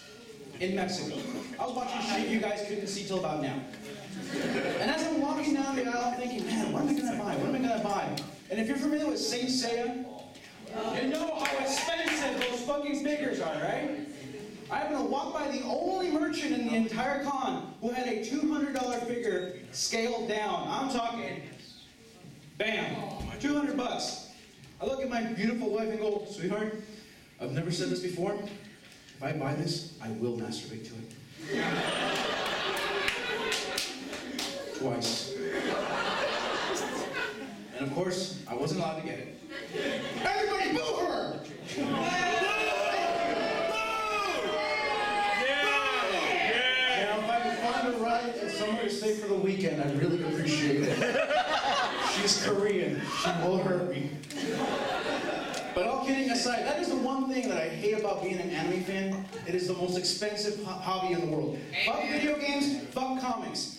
in Mexico. I was watching shit you guys couldn't see till about now. And as I'm walking down the aisle, I'm thinking, man, what am I gonna buy? What am I gonna buy? And if you're familiar with Saint Seiya, you know how expensive those fucking figures are, right? I happened to walk by the only merchant in the entire con who had a $200 figure scaled down. I'm talking, bam, $200. I look at my beautiful wife and go, sweetheart, I've never said this before. If I buy this, I will masturbate to it. Twice. And of course, I wasn't allowed to get it. Everybody boo her! Somewhere to stay for the weekend, I really appreciate it. She's Korean. She will hurt me. But all kidding aside, that is the one thing that I hate about being an anime fan. It is the most expensive hobby in the world. Fuck video games, fuck comics.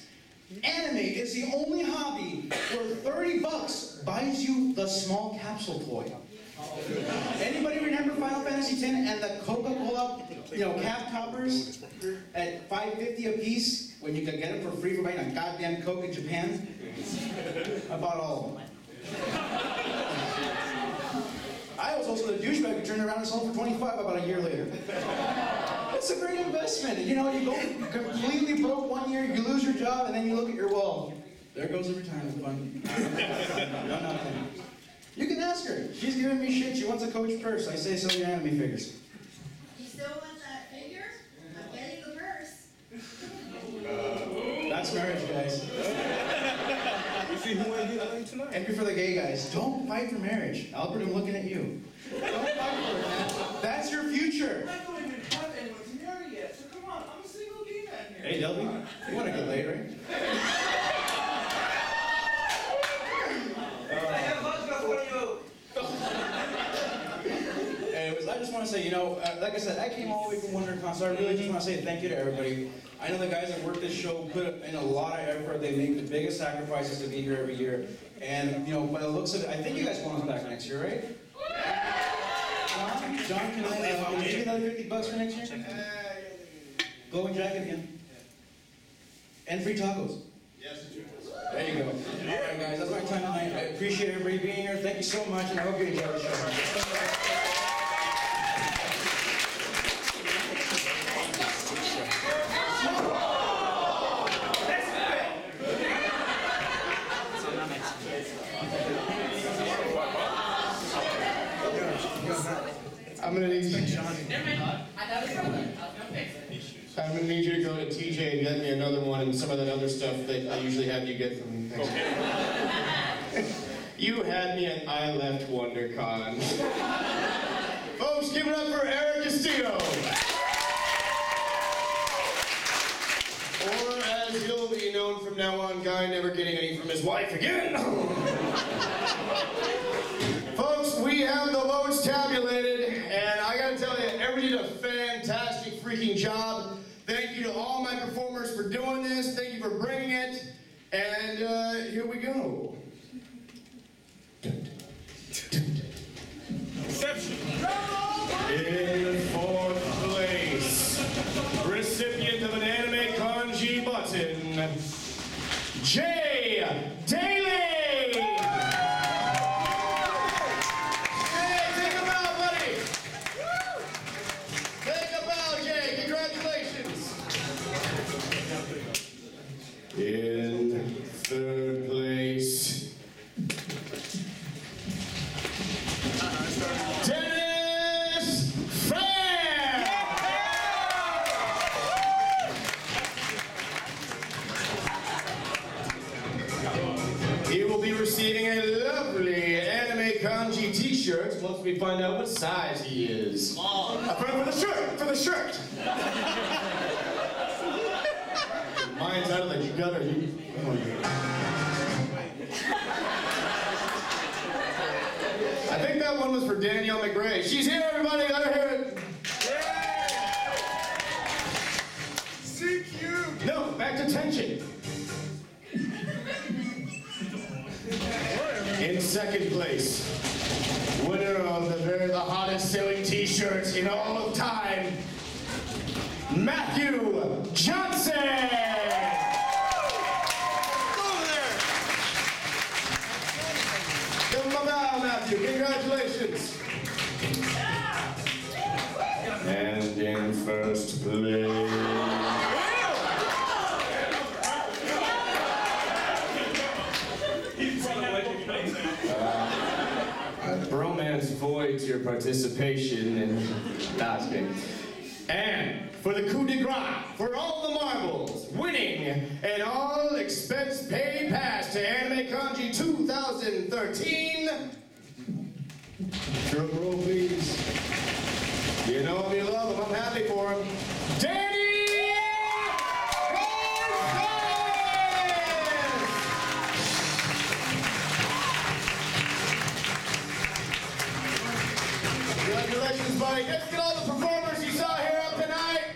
Anime is the only hobby where $30 buys you the small capsule toy. Anybody remember Final Fantasy X and the Coca-Cola, cap toppers at $5.50 a piece when you could get them for free for buying a goddamn Coke in Japan? I bought all of them. I was also the douchebag who turned around and sold for $25 about a year later. It's a great investment. You go completely broke one year, you lose your job, and then you look at your wall. There goes the retirement fund. No, nothing. You can ask her. She's giving me shit. She wants a Coach purse. I say, sell your anime figures. You still want that figure? I'm getting the purse. That's marriage, guys. You see who ain't here late tonight? And for the gay guys, don't fight for marriage. Albert, I'm looking at you. Don't fight for it, man. That's your future. I don't even have anyone to marry yet, so come on, I'm a single gay man here. Hey, Delby, you want to get laid, right? Anyways, I just want to say, like I said, I came all the way from WonderCon, so I really just want to say thank you to everybody. I know the guys that work this show put in a lot of effort. They make the biggest sacrifices to be here every year. And, by the looks of it, I think you guys want us back next year, right? John, can you give me another $50 for next year? Glowing jacket again. And free tacos. Yes, there you go. All right, guys, that's my time tonight. I appreciate everybody being here. Thank you so much, and I hope you enjoy the show. I'm gonna need you to go to TJ and get me another one and some of that other stuff that I usually have you get from next week. You had me and I left WonderCon. Folks, give it up for Eric Castillo. Or as he'll be known known from now on, guy never getting any from his wife again. Folks, we have the votes tabulated, and I gotta tell you, everybody did a fantastic freaking job. Thank you to all my performers for doing this. Thank you for bringing it. And here we go. In fourth place, recipient of an anime Conji button, Jay Daly. Hey, take a bow, buddy. Take a bow, Jay. Congratulations. In third place, receiving a lovely anime Conji t-shirt once we find out what size he is. For the shirt! Mine's out of the gutter. I think that one was for Danielle McRae. She's here, everybody. Let her hear it. CQ. No, back to tension. In second place, winner of the hottest selling t-shirts in all of time, Matthew Johnson! Over there! Give him a bow, Matthew. Congratulations! And in first place... bromance voids your participation in asking. And for the coup de grace, for all the marbles, winning an all-expense-paid pass to Anime Conji 2013. Drum roll, please. You know him, you love him, I'm happy for him. Danny! Congratulations, buddy. Let's get all the performers you saw here up tonight.